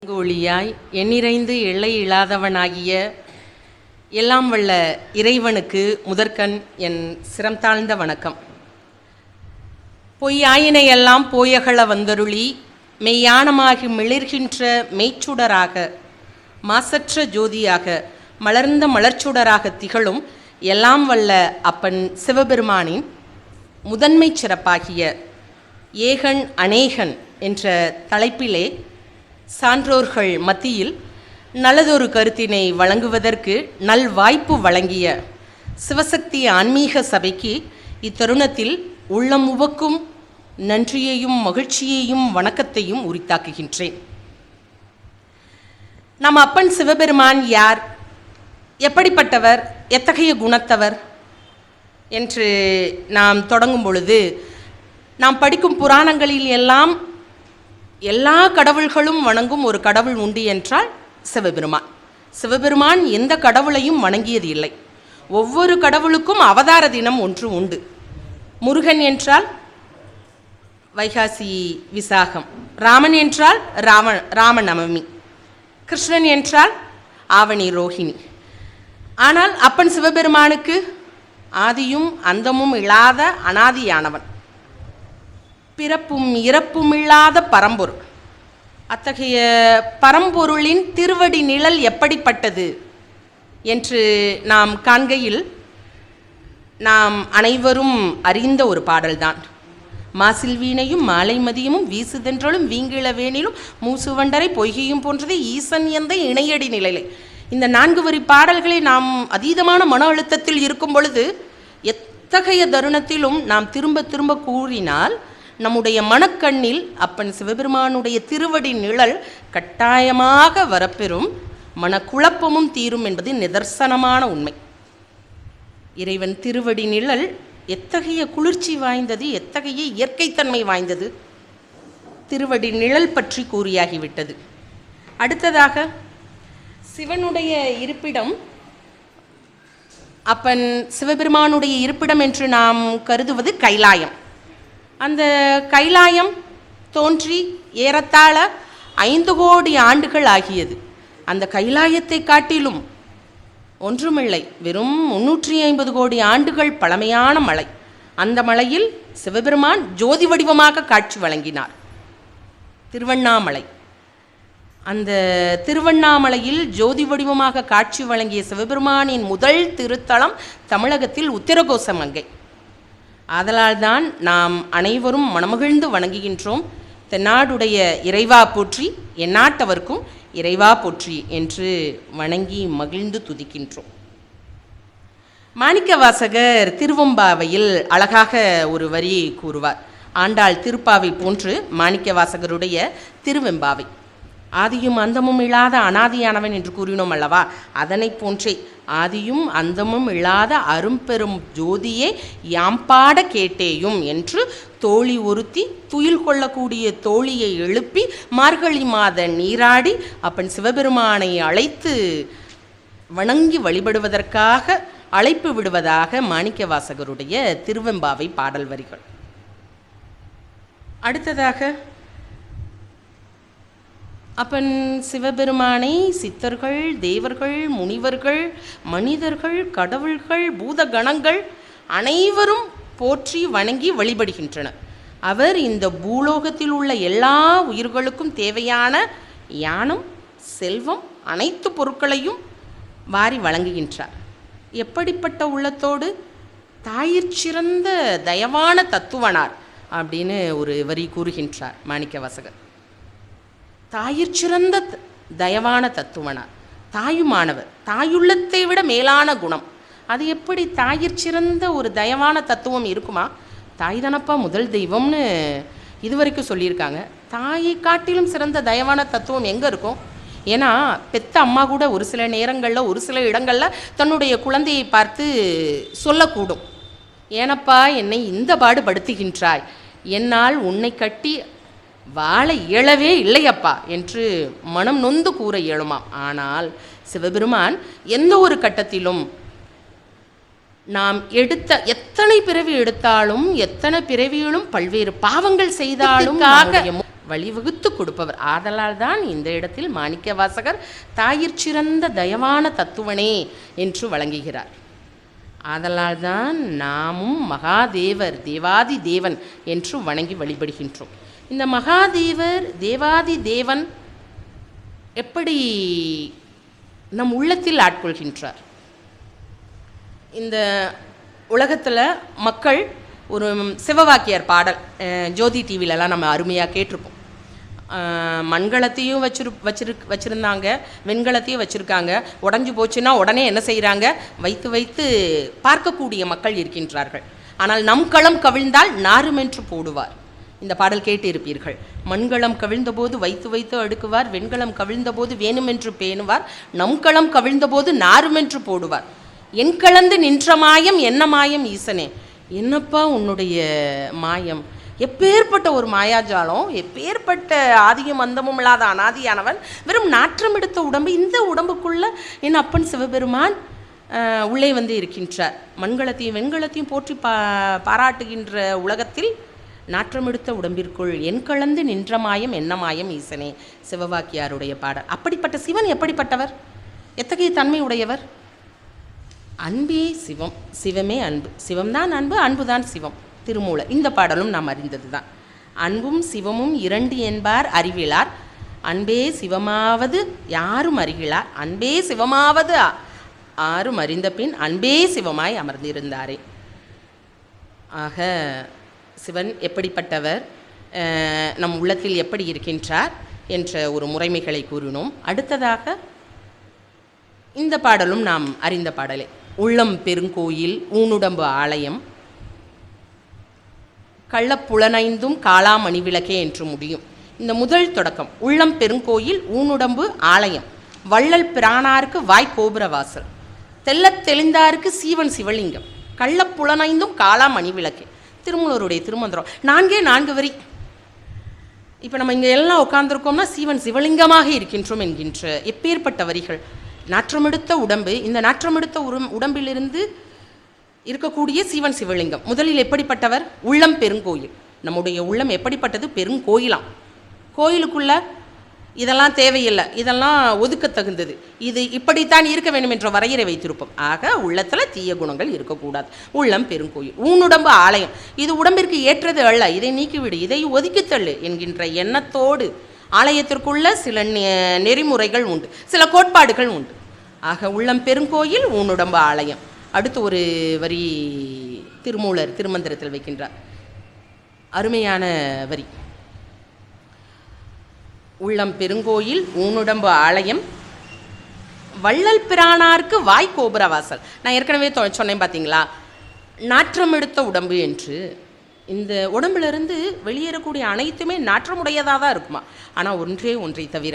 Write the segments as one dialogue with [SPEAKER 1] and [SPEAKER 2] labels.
[SPEAKER 1] ஒளியாய் எண்ணிறைந்து எல்லை இல்லாதவனாகிய எல்லாம் வல்ல இறைவனுக்கு முதற்கண் என் சிரம் தாழ்ந்த வணக்கம். பொய்யாயினையெல்லாம் போயகல வந்தருளி மெய்யானமாகி மிளிர்கின்ற மெய்ச்சுடராக மாசற்ற ஜோதியாக மலர்ந்த மலர்ச்சுடராக திகழும் எல்லாம் வல்ல அப்பன் சிவபெருமானின் முதன்மை சிறப்பாகிய ஏகன் அநேகன் என்ற தலைப்பிலே சான்றோர்கள் மத்தியில் நல்லதொரு கருத்தினை வழங்குவதற்கு நல்வாய்ப்பு வழங்கிய சிவசக்தி ஆன்மீக சபைக்கு இத்தருணத்தில் உள்ளம் உவக்கும் நன்றியையும் மகிழ்ச்சியையும் வணக்கத்தையும் உரித்தாக்குகின்றேன். நம் அப்பன் சிவபெருமான் யார், எப்படிப்பட்டவர், எத்தகைய குணத்தவர் என்று நாம் தொடங்கும் பொழுது நாம் படிக்கும் புராணங்களில் எல்லாம் எல்லா கடவுள்களும் வணங்கும் ஒரு கடவுள் உண்டு என்றால் சிவபெருமான். சிவபெருமான் எந்த கடவுளையும் வணங்கியது இல்லை. ஒவ்வொரு கடவுளுக்கும் அவதார தினம் ஒன்று உண்டு. முருகன் என்றால் வைகாசி விசாகம், ராமன் என்றால் ராமநவமி, கிருஷ்ணன் என்றால் ஆவணி ரோஹிணி. ஆனால் அப்பன் சிவபெருமானுக்கு ஆதியும் அந்தமும் இல்லாத அனாதியானவன், பிறப்பும் இறப்பும் இல்லாத பரம்பொருள். அத்தகைய பரம்பொருளின் திருவடி நிழல் எப்படிப்பட்டது என்று நாம் காண்கையில் நாம் அனைவரும் அறிந்த ஒரு பாடல்தான். மாசில் வீணையும் மாலை மதியமும் வீசுதென்றலும் வீங்கிளவேனிலும் மூசுவண்டரை பொய்கையும் போன்றதே ஈசன் எந்த இணையடி நிலையிலே. இந்த 4 வரி பாடல்களை நாம் அதீதமான மன அழுத்தத்தில் இருக்கும் பொழுது எத்தகைய தருணத்திலும் நாம் திரும்ப திரும்ப கூறினால் நம்முடைய மனக்கண்ணில் அப்பன் சிவபெருமானுடைய திருவடி நிழல் கட்டாயமாக வரப்பெறும், மனக்குழப்பமும் தீரும் என்பது நிதர்சனமான உண்மை. இறைவன் திருவடி நிழல் எத்தகைய குளிர்ச்சி வாய்ந்தது, எத்தகைய இயற்கைத்தன்மை வாய்ந்தது. திருவடி நிழல் பற்றி கூறியாகிவிட்டது. அடுத்ததாக சிவனுடைய இருப்பிடம், அப்பன் சிவபெருமானுடைய இருப்பிடம் என்று நாம் கருதுவது கைலாயம். அந்த கைலாயம் தோன்றி ஏறத்தாழ 5 கோடி ஆண்டுகள் ஆகியது. அந்த கைலாயத்தை காட்டிலும் ஒன்றுமில்லை, வெறும் 350 கோடி ஆண்டுகள் பழமையான மலை. அந்த மலையில் சிவபெருமான் ஜோதி வடிவமாக காட்சி வழங்கினார். திருவண்ணாமலை. அந்த திருவண்ணாமலையில் ஜோதி வடிவமாக காட்சி வழங்கிய சிவபெருமானின் முதல் திருத்தலம் தமிழகத்தில் உத்திரகோசமங்கை. ஆதலால்தான் நாம் அனைவரும் மனமகிழ்ந்து வணங்குகின்றோம். தென்னாடுடைய இறைவா போற்றி, எந்நாட்டவர்க்கும் இறைவா போற்றி என்று வணங்கி மகிழ்ந்து துதிக்கின்றோம். மாணிக்கவாசகர் திருவெம்பாவையில் அழகாக ஒரு வரி கூறுவார். ஆண்டாள் திருப்பாவை போன்று மாணிக்கவாசகருடைய திருவெம்பாவை. ஆதியும் அந்தமும் இல்லாத அனாதியானவன் என்று கூறினோம் அல்லவா, அதனை போன்றே ஆதியும் அந்தமும் இல்லாத அரும்பெரும் ஜோதியே யாம்பாட கேட்டேயும் என்று தோழி ஒருத்தி துயில் கொள்ளக்கூடிய தோழியை எழுப்பி மார்கழி மாத நீராடி அப்பன் சிவபெருமானை அழைத்து வணங்கி வழிபடுவதற்காக அழைப்பு விடுவதாக மாணிக்கவாசகருடைய திருவெம்பாவை பாடல் வரிகள். அடுத்ததாக அப்பன் சிவபெருமானை சித்தர்கள், தேவர்கள், முனிவர்கள், மனிதர்கள், கடவுள்கள், பூதகணங்கள் அனைவரும் போற்றி வணங்கி வழிபடுகின்றனர். அவர் இந்த பூலோகத்தில் உள்ள எல்லா உயிர்களுக்கும் தேவையான ஞானம், செல்வம், அனைத்து பொருட்களையும் வாரி வழங்குகின்றார். எப்படிப்பட்ட உள்ளத்தோடு, தாயிற் சிறந்த தயவான தத்துவனார் அப்படின்னு ஒரு வரி கூறுகின்றார் மாணிக்கவாசகர். தாயிற் சிறந்த தயவான தத்துவனார், தாயுமானவர், தாயுள்ளத்தை விட மேலான குணம். அது எப்படி தாயிற் சிறந்த ஒரு தயவான தத்துவம் இருக்குமா? தாய் தானப்பா முதல் தெய்வம்னு இதுவரைக்கும் சொல்லியிருக்காங்க. தாயை காட்டிலும் சிறந்த தயவான தத்துவம் எங்கே இருக்கும்? ஏன்னா பெத்த அம்மா கூட ஒரு சில நேரங்களில் ஒரு சில இடங்களில் தன்னுடைய குழந்தையை பார்த்து சொல்லக்கூடும், ஏனப்பா என்னை இந்த பாடுபடுத்துகின்றாய், என்னால் உன்னை கட்டி வாழ இயலவே இல்லையப்பா என்று மனம் நொந்து கூற இயலுமாம். ஆனால் சிவபெருமான் எந்த ஒரு கட்டத்திலும் நாம் எடுத்த எத்தனை பிறவி எடுத்தாலும், எத்தனை பிறவியிலும் பல்வேறு பாவங்கள் செய்தாலும் வழிவகுத்து கொடுப்பவர். ஆதலால் தான் இந்த இடத்தில் மாணிக்க வாசகர் தாயிற் சிறந்த தயவான தத்துவனே என்று வழங்குகிறார். ஆதலால் தான் நாமும் மகாதேவர் தேவாதி தேவன் என்று வணங்கி வழிபடுகின்றோம். இந்த மகாதேவர் தேவாதி தேவன் எப்படி நம் உள்ளத்தில் ஆட்கொள்கின்றார்? இந்த உலகத்தில் மக்கள் ஒரு சிவவாக்கியர் பாடல் ஜோதி டிவிலலாம் நம்ம அருமையாக கேட்டிருப்போம். மண்கலத்தையும் வச்சுருந்தாங்க, வெண்கலத்தையும் வச்சுருக்காங்க. உடஞ்சி போச்சுன்னா உடனே என்ன செய்கிறாங்க? வைத்து பார்க்கக்கூடிய மக்கள் இருக்கின்றார்கள். ஆனால் நம் களம் கவிழ்ந்தால் நாருமென்று போடுவார். இந்த பாடல் கேட்டு இருப்பீர்கள். மண்கலம் கவிழ்ந்தபோது வைத்து அடுக்குவார், வெண்கலம் கவிழ்ந்தபோது வேணுமென்று பேணுவார், நம் களம் கவிழ்ந்தபோது நாருமென்று போடுவார். என் கலந்து நின்ற மாயம் என்ன மாயம் ஈசனே, என்னப்பா உன்னுடைய மாயம், எப்பேற்பட்ட ஒரு மாயாஜாலம், எப்பேற்பட்ட ஆதியும் அந்தமும் இல்லாத அனாதியானவன், வெறும் நாற்றம் எடுத்த உடம்பு, இந்த உடம்புக்குள்ள என் அப்பன் சிவபெருமான் உள்ளே வந்து இருக்கின்றார். மண்கலத்தையும் வெண்கலத்தையும் போற்றி பாராட்டுகின்ற உலகத்தில் நாற்றம் எடுத்த உடம்பிற்குள் என் கலந்து நின்ற மாயம் என்ன மாயம் ஈசனே, சிவவாக்கியாருடைய பாடல். அப்படிப்பட்ட சிவன் எப்படிப்பட்டவர், எத்தகைய தன்மை உடையவர்? அன்பே சிவம், சிவமே அன்பு, சிவம்தான் அன்பு, அன்புதான் சிவம். திருமூலர். இந்த பாடலும் நாம் அறிந்தது தான். அன்பும் சிவமும் இரண்டு என்பார் அறிவிலார், அன்பே சிவமாவது யாரும் அறிகிலார், அன்பே சிவமாவது ஆரும் அறிந்த பின் அன்பே சிவமாய் அமர்ந்திருந்தாரே. ஆக சிவன் எப்படிப்பட்டவர், நம் உள்ளத்தில் எப்படி இருக்கின்றார் என்ற ஒரு முறைமைகளை கூறினோம். அடுத்ததாக இந்த பாடலும் நாம் அறிந்த பாடலே. உள்ளம் பெருங்கோயில் ஊனுடம்பு ஆலயம் கள்ளப்புலனைந்தும் காளாமணி விளக்கே என்று முடியும். இந்த முதல் தொடக்கம் உள்ளம் பெருங்கோயில் ஊனுடம்பு ஆலயம், வள்ளல் பிரானாருக்கு வாய் கோபுரவாசல், தெள்ளத் தெளிந்தாருக்கு சீவன் சிவலிங்கம், கள்ளப்புலனைந்தும் காளாமணி விளக்கே. திருமூலருடைய திருமந்திரம். 4 வரி. இப்போ நம்ம இங்கே எல்லாம் உட்கார்ந்துருக்கோம்னா சீவன் சிவலிங்கமாக இருக்கின்றோம் என்கின்ற எப்பேற்பட்ட வரிகள். நாற்றமெடுத்த உடம்பு, இந்த நாற்றமெடுத்த உடம்பிலிருந்து இருக்கக்கூடிய சீவன் சிவலிங்கம். முதலில் எப்படிப்பட்டவர்? உள்ளம் பெருங்கோயில். நம்முடைய உள்ளம் எப்படிப்பட்டது? பெருங்கோயிலாம். கோயிலுக்குள்ள இதெல்லாம் தேவையில்லை, இதெல்லாம் ஒதுக்க தகுந்தது, இது இப்படித்தான் இருக்க வேண்டும் என்ற வரையறை வைத்திருப்போம். ஆக உள்ளத்தில் தீய குணங்கள் இருக்கக்கூடாது. உள்ளம் பெருங்கோயில். ஊனுடம்பு ஆலயம், இது உடம்பிற்கு ஏற்றது அல்ல, இதை நீக்கிவிடு, இதை ஒதுக்கித்தள்ளு என்கின்ற எண்ணத்தோடு ஆலயத்திற்குள்ள சில நெறிமுறைகள் உண்டு, சில கோட்பாடுகள் உண்டு. ஆக உள்ளம் பெருங்கோயில் ஊனுடம்பு ஆலயம். அடுத்து ஒரு வரி திருமூலர் திருமந்திரத்தில் வைக்கின்றார், அருமையான வரி. உள்ளம் பெருங்கோயில் ஊனுடம்பு ஆலயம் வள்ளல் பிரானாருக்கு வாய் கோபுரவாசல். நான் ஏற்கனவே சொன்னேன் பார்த்தீங்களா, நாற்றம் எடுத்த உடம்பு என்று. இந்த உடம்பிலிருந்து வெளியேறக்கூடிய அனைத்துமே நாற்றமுடையதாக தான் இருக்குமா. ஆனால் ஒன்றை தவிர,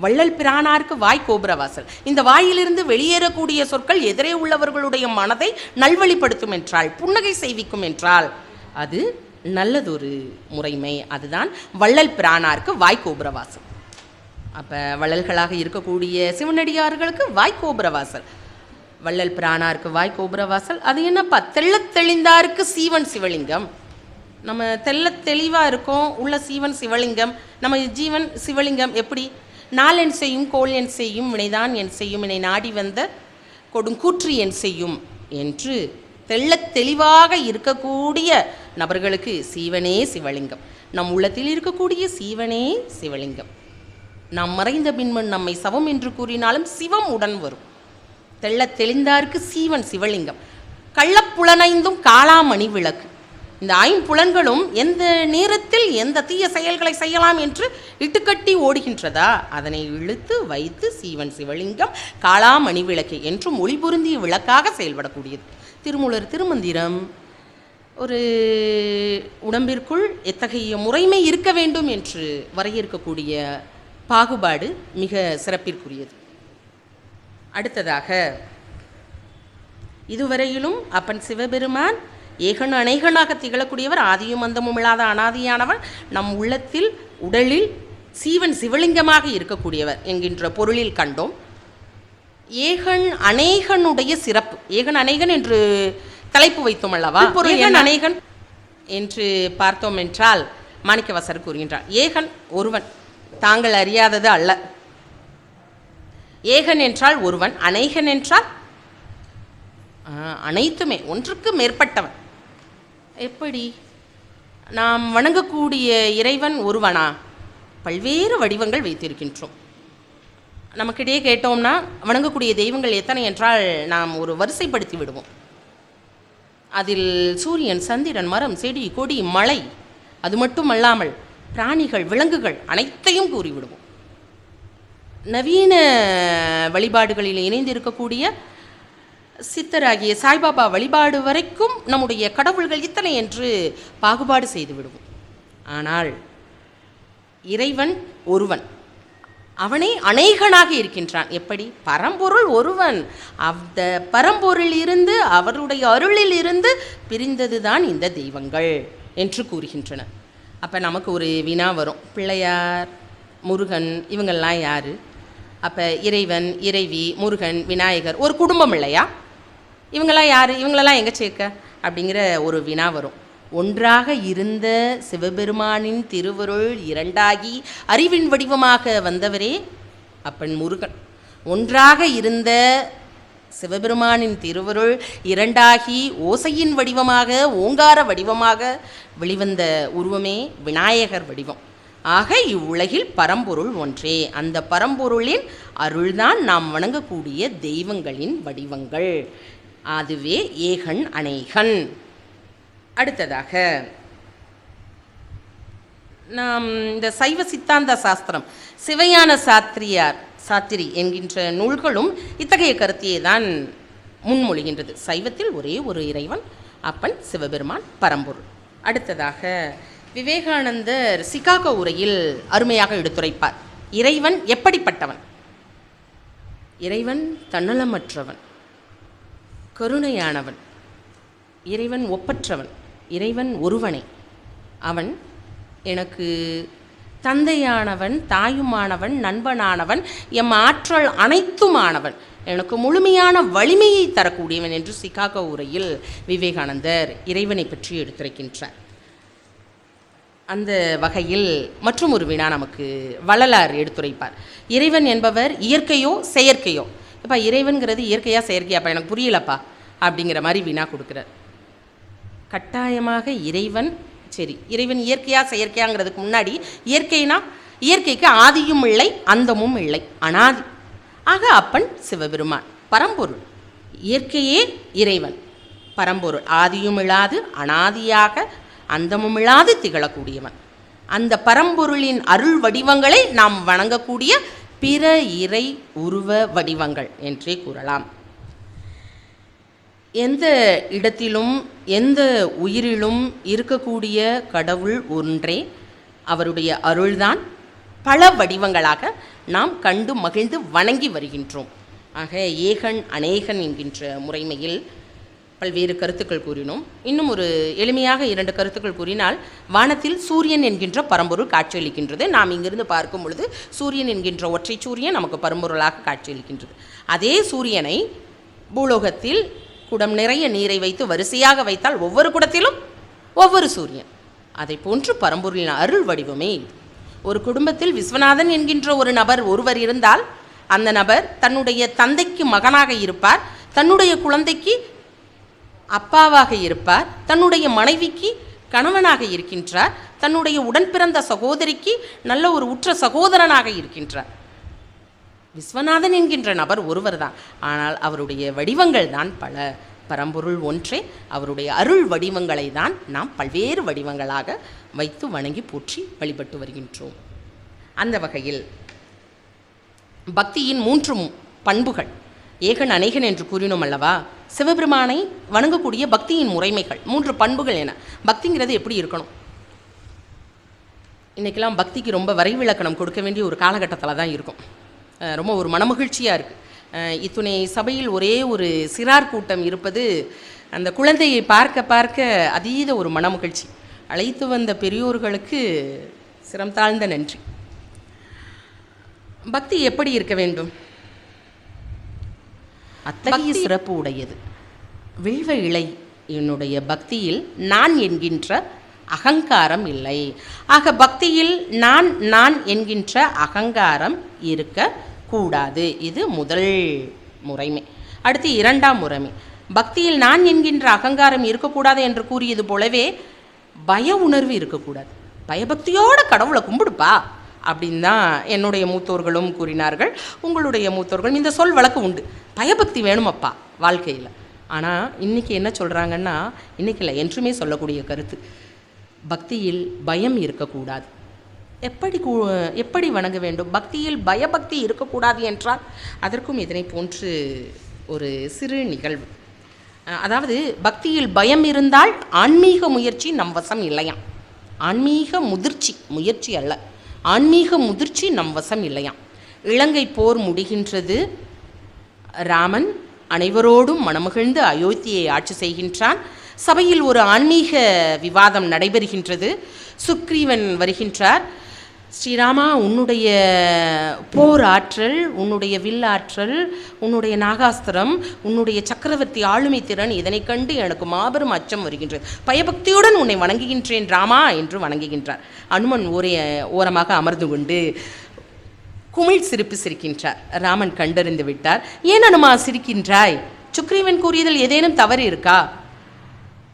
[SPEAKER 1] வள்ளல் பிரானாருக்கு வாய் கோபுரவாசல். இந்த வாயிலிருந்து வெளியேறக்கூடிய சொற்கள் எதிரே உள்ளவர்களுடைய மனதை நல்வழிப்படுத்தும் என்றால், புன்னகை செய்விக்கும் என்றால், அது நல்லதொரு முறைமை. அதுதான் வள்ளல் பிரானாருக்கு வாய் கோபுரவாசல். அப்போ வள்ளல்களாக இருக்கக்கூடிய சிவனடியார்களுக்கு வாய் கோபுரவாசல், வள்ளல் பிரானாருக்கு வாய் கோபுரவாசல். அது என்னப்பா? தெள்ளத் தெளிந்தாருக்கு சீவன் சிவலிங்கம். நம்ம தெள்ளத் தெளிவாக இருக்கோம், உள்ள சீவன் சிவலிங்கம். நம்ம ஜீவன் சிவலிங்கம் எப்படி? நாள் என் செய்யும், கோள் என் செய்யும், வினைதான் என் செய்யும், என்னை நாடி வந்த கொடுங்கூற்று என் செய்யும் என்று தெள்ளத் தெளிவாக இருக்கக்கூடிய நபர்களுக்கு சீவனே சிவலிங்கம். நம் உள்ளத்தில் இருக்கக்கூடிய சீவனே சிவலிங்கம். நாம் மறைந்த பின்மன் நம்மை சவம் என்று கூறினாலும் சிவம் உடன் வரும். தெள்ளத் தெளிந்தாருக்கு சீவன் சிவலிங்கம். கள்ளப்புலனைந்தும் காளாமணி விளக்கு. இந்த ஐம்புலன்களும் எந்த நேரத்தில் எந்த தீய செயல்களை செய்யலாம் என்று இட்டுக்கட்டி ஓடுகின்றதா, அதனை இழுத்து வைத்து சீவன் சிவலிங்கம் காளாமணி விளக்கு என்று மொழி பொருந்திய விளக்காக செயல்படக்கூடியது. திருமூலர் திருமந்திரம் ஒரு உடம்பிற்குள் எத்தகைய முறைமை இருக்க வேண்டும் என்று வரையறுக்கக்கூடிய பாகுபாடு மிக சிறப்பிற்குரியது. அடுத்ததாக, இதுவரையிலும் அப்பன் சிவபெருமான் ஏகன் அநேகனாக திகழக்கூடியவர், ஆதியும் அந்தமும் இல்லாத அனாதியானவன், நம் உள்ளத்தில் உடலில் சீவன் சிவலிங்கமாக இருக்கக்கூடியவர் என்கின்ற பொருளில் கண்டோம். ஏகன் அநேகனுடைய சிறப்பு, ஏகன் அநேகன் என்று தலைப்பு வைத்தோம் அல்லவா? பொருள் ஏகன் அநேகன் என்று பார்த்தோம் என்றால், மாணிக்கவாசகர் கூறுகின்றார். ஏகன் ஒருவன், தாங்கள் அறியாதது அல்ல. ஏகன் என்றால் ஒருவன், அநேகன் என்றால் அனைத்துமே, ஒன்றுக்கு மேற்பட்டவன். எப்படி? நாம் வணங்கக்கூடிய இறைவன் ஒருவனா? பல்வேறு வடிவங்கள் வைத்திருக்கின்றோம். நமக்கிடையே கேட்டோம்னா வணங்கக்கூடிய தெய்வங்கள் எத்தனை என்றால் நாம் ஒரு வரிசைப்படுத்தி விடுவோம். அதில் சூரியன், சந்திரன், மரம், செடி, கொடி, மலை, அது மட்டும் அல்லாமல் பிராணிகள், விலங்குகள் அனைத்தையும் கூறிவிடுவோம். நவீன வழிபாடுகளில் இணைந்திருக்கக்கூடிய சித்தராகிய சாய்பாபா வழிபாடு வரைக்கும் நம்முடைய கடவுள்கள் இத்தனை என்று பாகுபாடு செய்து விடுவோம். ஆனால் இறைவன் ஒருவன், அவனே அநேகனாக இருக்கின்றான். எப்படி? பரம்பொருள் ஒருவன். அந்த பரம்பொருள் இருந்து, அவருடைய அருளில் இருந்து பிரிந்தது தான் இந்த தெய்வங்கள் என்று கூறுகின்றன. அப்போ நமக்கு ஒரு வினா வரும், பிள்ளையார், முருகன் இவங்கள்லாம் யார்? அப்போ இறைவன், இறைவி, முருகன், விநாயகர் ஒரு குடும்பம் இல்லையா? இவங்கெல்லாம் யார்? இவங்களெல்லாம் எங்கே சேர்க்க அப்படிங்கிற ஒரு வினா வரும். ஒன்றாக இருந்த சிவபெருமானின் திருவருள் இரண்டாகி அறிவின் வடிவமாக வந்தவரே அப்பன் முருகன். ஒன்றாக இருந்த சிவபெருமானின் திருவருள் இரண்டாகி ஓசையின் வடிவமாக, ஓங்கார வடிவமாக வெளிவந்த உருவமே விநாயகர் வடிவம். ஆக இவ்வுலகில் பரம்பொருள் ஒன்றே. அந்த பரம்பொருளின் அருள்தான் நாம் வணங்கக்கூடிய தெய்வங்களின் வடிவங்கள். அதுவே ஏகன் அநேகன். அடுத்ததாக நாம் இந்த சைவ சித்தாந்த சாஸ்திரம், சிவஞான சாத்திரி என்கின்ற நூல்களும் இத்தகைய கருத்தையே தான் முன்மொழிகின்றது. சைவத்தில் ஒரே ஒரு இறைவன், அப்பன் சிவபெருமான், பரம்பொருள். அடுத்ததாக விவேகானந்தர் சிகாகோ உரையில் அருமையாக எடுத்துரைப்பார். இறைவன் எப்படிப்பட்டவன்? இறைவன் தன்னலமற்றவன், கருணையானவன், இறைவன் ஒப்பற்றவன், இறைவன் ஒருவனே. அவன் எனக்கு தந்தையானவன், தாயுமானவன், நண்பனானவன், எம் ஆற்றல் அனைத்துமானவன், எனக்கு முழுமையான வலிமையை தரக்கூடியவன் என்று சிகாகோ உரையில் விவேகானந்தர் இறைவனை பற்றி எடுத்துரைக்கின்றார். அந்த வகையில் மற்றும் ஒரு வினா நமக்கு வள்ளலார் எடுத்துரைப்பார். இறைவன் என்பவர் இயற்கையோ செயற்கையோ? இப்போ இறைவன்கிறது இயற்கையா செயற்கையாப்பா, எனக்கு புரியலப்பா அப்படிங்கிற மாதிரி வினா கொடுக்குறார். கட்டாயமாக இறைவன், சரி, இறைவன் இயற்கையா செயற்கையாங்கிறதுக்கு முன்னாடி, இயற்கைனா இயற்கைக்கு ஆதியும் இல்லை அந்தமும் இல்லை, அனாதி. ஆக அப்பன் சிவபெருமான் பரம்பொருள். இயற்கையே இறைவன் பரம்பொருள், ஆதியும் இல்லாது அனாதியாக அந்தமுமில்லாது திகழக்கூடியவன். அந்த பரம்பொருளின் அருள் வடிவங்களை நாம் வணங்கக்கூடிய பிற இறை உருவ வடிவங்கள் என்றே கூறலாம். எந்த இடத்திலும் எந்த உயிரிலும் இருக்கக்கூடிய கடவுள் ஒன்றே. அவருடைய அருள்தான் பல வடிவங்களாக நாம் கண்டு மகிழ்ந்து வணங்கி வருகின்றோம். ஆக ஏகன் அநேகன் என்கின்ற முறைமையில் பல்வேறு கருத்துக்கள் கூறினோம். இன்னும் ஒரு எளிமையாக 2 கருத்துக்கள் கூறினால், வானத்தில் சூரியன் என்கின்ற பரம்பொருள் காட்சியளிக்கின்றது. நாம் இங்கிருந்து பார்க்கும் பொழுது சூரியன் என்கின்ற ஒற்றை சூரியன் நமக்கு பரம்பொருளாக காட்சியளிக்கின்றது. அதே சூரியனை பூலோகத்தில் குடம் நிறைய நீரை வைத்து வரிசையாக வைத்தால் ஒவ்வொரு குடத்திலும் ஒவ்வொரு சூரியன். அதை போன்று பரம்பொருளின் அருள் வடிவமே இது. ஒரு குடும்பத்தில் விஸ்வநாதன் என்கின்ற ஒரு நபர் ஒருவர் இருந்தால், அந்த நபர் தன்னுடைய தந்தைக்கு மகனாக இருப்பார், தன்னுடைய குழந்தைக்கு அப்பாவாக இருப்பார், தன்னுடைய மனைவிக்கு கணவனாக இருக்கின்றார், தன்னுடைய உடன் பிறந்த சகோதரிக்கு நல்ல ஒரு உற்ற சகோதரனாக இருக்கின்றார். விஸ்வநாதன் என்கின்ற நபர் ஒருவர் தான், ஆனால் அவருடைய வடிவங்கள் தான் பல. பரம்பொருள் ஒன்றே. அவருடைய அருள் வடிவங்களை தான் நாம் பல்வேறு வடிவங்களாக வைத்து வணங்கி போற்றி வழிபட்டு வருகின்றோம். அந்த வகையில் பக்தியின் 3 பண்புகள், ஏகன் அநேகன் என்று கூறினோம் அல்லவா? சிவபெருமானை வணங்கக்கூடிய பக்தியின் முறைமைகள் 3 பண்புகள் என. பக்திங்கிறது எப்படி இருக்கணும்? இன்றைக்கெல்லாம் பக்திக்கு ரொம்ப வரைவிலக்கணம் கொடுக்க வேண்டிய ஒரு காலகட்டத்தில் தான் இருக்கும். ரொம்ப ஒரு மனமகிழ்ச்சியாக இருக்குது. இத்துணை சபையில் ஒரே ஒரு சிறார் கூட்டம் இருப்பது, அந்த குழந்தையை பார்க்க பார்க்க அதீத ஒரு மனமகிழ்ச்சி. அழைத்து வந்த பெரியோர்களுக்கு சிரம் தாழ்ந்த நன்றி. பக்தி எப்படி இருக்க வேண்டும்? அத்தகைய சிறப்பு உடையது. வில்வ இலை என்னுடைய பக்தியில் நான் என்கின்ற அகங்காரம் இல்லை. ஆக பக்தியில் நான் நான் என்கின்ற அகங்காரம் இருக்கக்கூடாது. இது முதல் முறைமை. அடுத்து இரண்டாம் முறைமை, பக்தியில் நான் என்கின்ற அகங்காரம் இருக்கக்கூடாது என்று கூறியது போலவே பய உணர்வு இருக்கக்கூடாது. பயபக்தியோட கடவுளை கும்பிடுப்பா அப்படின்னு தான் என்னுடைய மூத்தோர்களும் கூறினார்கள். உங்களுடைய மூத்தோர்களும் இந்த சொல் வழக்கு உண்டு. பயபக்தி வேணுமப்பா வாழ்க்கையில். ஆனால் இன்றைக்கி என்ன சொல்கிறாங்கன்னா, இன்றைக்கி இல்லை என்றுமே சொல்லக்கூடிய கருத்து, பக்தியில் பயம் இருக்கக்கூடாது. எப்படி வணங்க வேண்டும்? பக்தியில் பயபக்தி இருக்கக்கூடாது என்றால் அதற்கும் இதனை போன்று ஒரு சிறு நிகழ்வு. அதாவது பக்தியில் பயம் இருந்தால் ஆன்மீக முயற்சி நம் வசம் இல்லையாம். ஆன்மீக முயற்சி அல்ல, ஆன்மீக முதிர்ச்சி நம் வசம் இல்லையாம். இலங்கை போர் முடிகின்றது. ராமன் அனைவரோடும் மனமகிழ்ந்து அயோத்தியை ஆட்சி செய்கின்றான். சபையில் ஒரு ஆன்மீக விவாதம் நடைபெறுகின்றது. சுக்ரீவன் வருகின்றார். ஸ்ரீராமா, உன்னுடைய போர் ஆற்றல், உன்னுடைய வில்லாற்றல், உன்னுடைய நாகாஸ்திரம், உன்னுடைய சக்கரவர்த்தி ஆளுமை திறன், இதனை கண்டு எனக்கு மாபெரும் அச்சம் வருகின்றது. பயபக்தியுடன் உன்னை வணங்குகின்றேன் ராமா என்று வணங்குகின்றார். அனுமன் ஓரமாக அமர்ந்து கொண்டு குமிழ் சிரிப்பு சிரிக்கின்றார். ராமன் கண்டறிந்து விட்டார். ஏன் அனுமா சிரிக்கின்றாய்? சுக்ரீவன் கூறியதில் ஏதேனும் தவறு இருக்கா?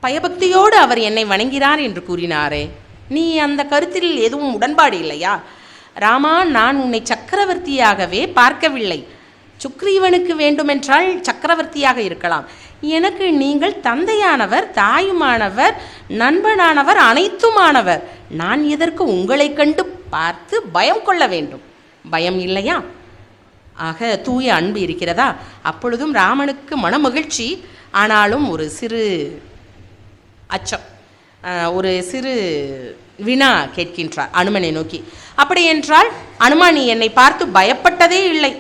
[SPEAKER 1] பயபக்தியோடு அவர் என்னை வணங்கினார் என்று கூறினாரே, நீ அந்த கருத்தில் எதுவும் உடன்பாடு இல்லையா? ராமா, நான் உன்னை சக்கரவர்த்தியாகவே பார்க்கவில்லை. சுக்ரீவனுக்கு வேண்டுமென்றால் சக்கரவர்த்தியாக இருக்கலாம். எனக்கு நீங்கள் தந்தையானவர், தாயுமானவர், நண்பனானவர், அனைத்துமானவர். நான் எதற்கு உங்களை கண்டு பார்த்து பயம் கொள்ள வேண்டும்? பயம் இல்லையா? ஆக தூய அன்பு இருக்கிறதா? அப்பொழுதும் ராமனுக்கு மனமகிழ்ச்சி, ஆனாலும் ஒரு சிறு அச்சம், ஒரு சிறு வினா கேட்கின்றார் அனுமனை நோக்கி. அப்படி என்றால் அனுமா, நீ என்னை பார்த்து பயப்பட்டதே இல்லை.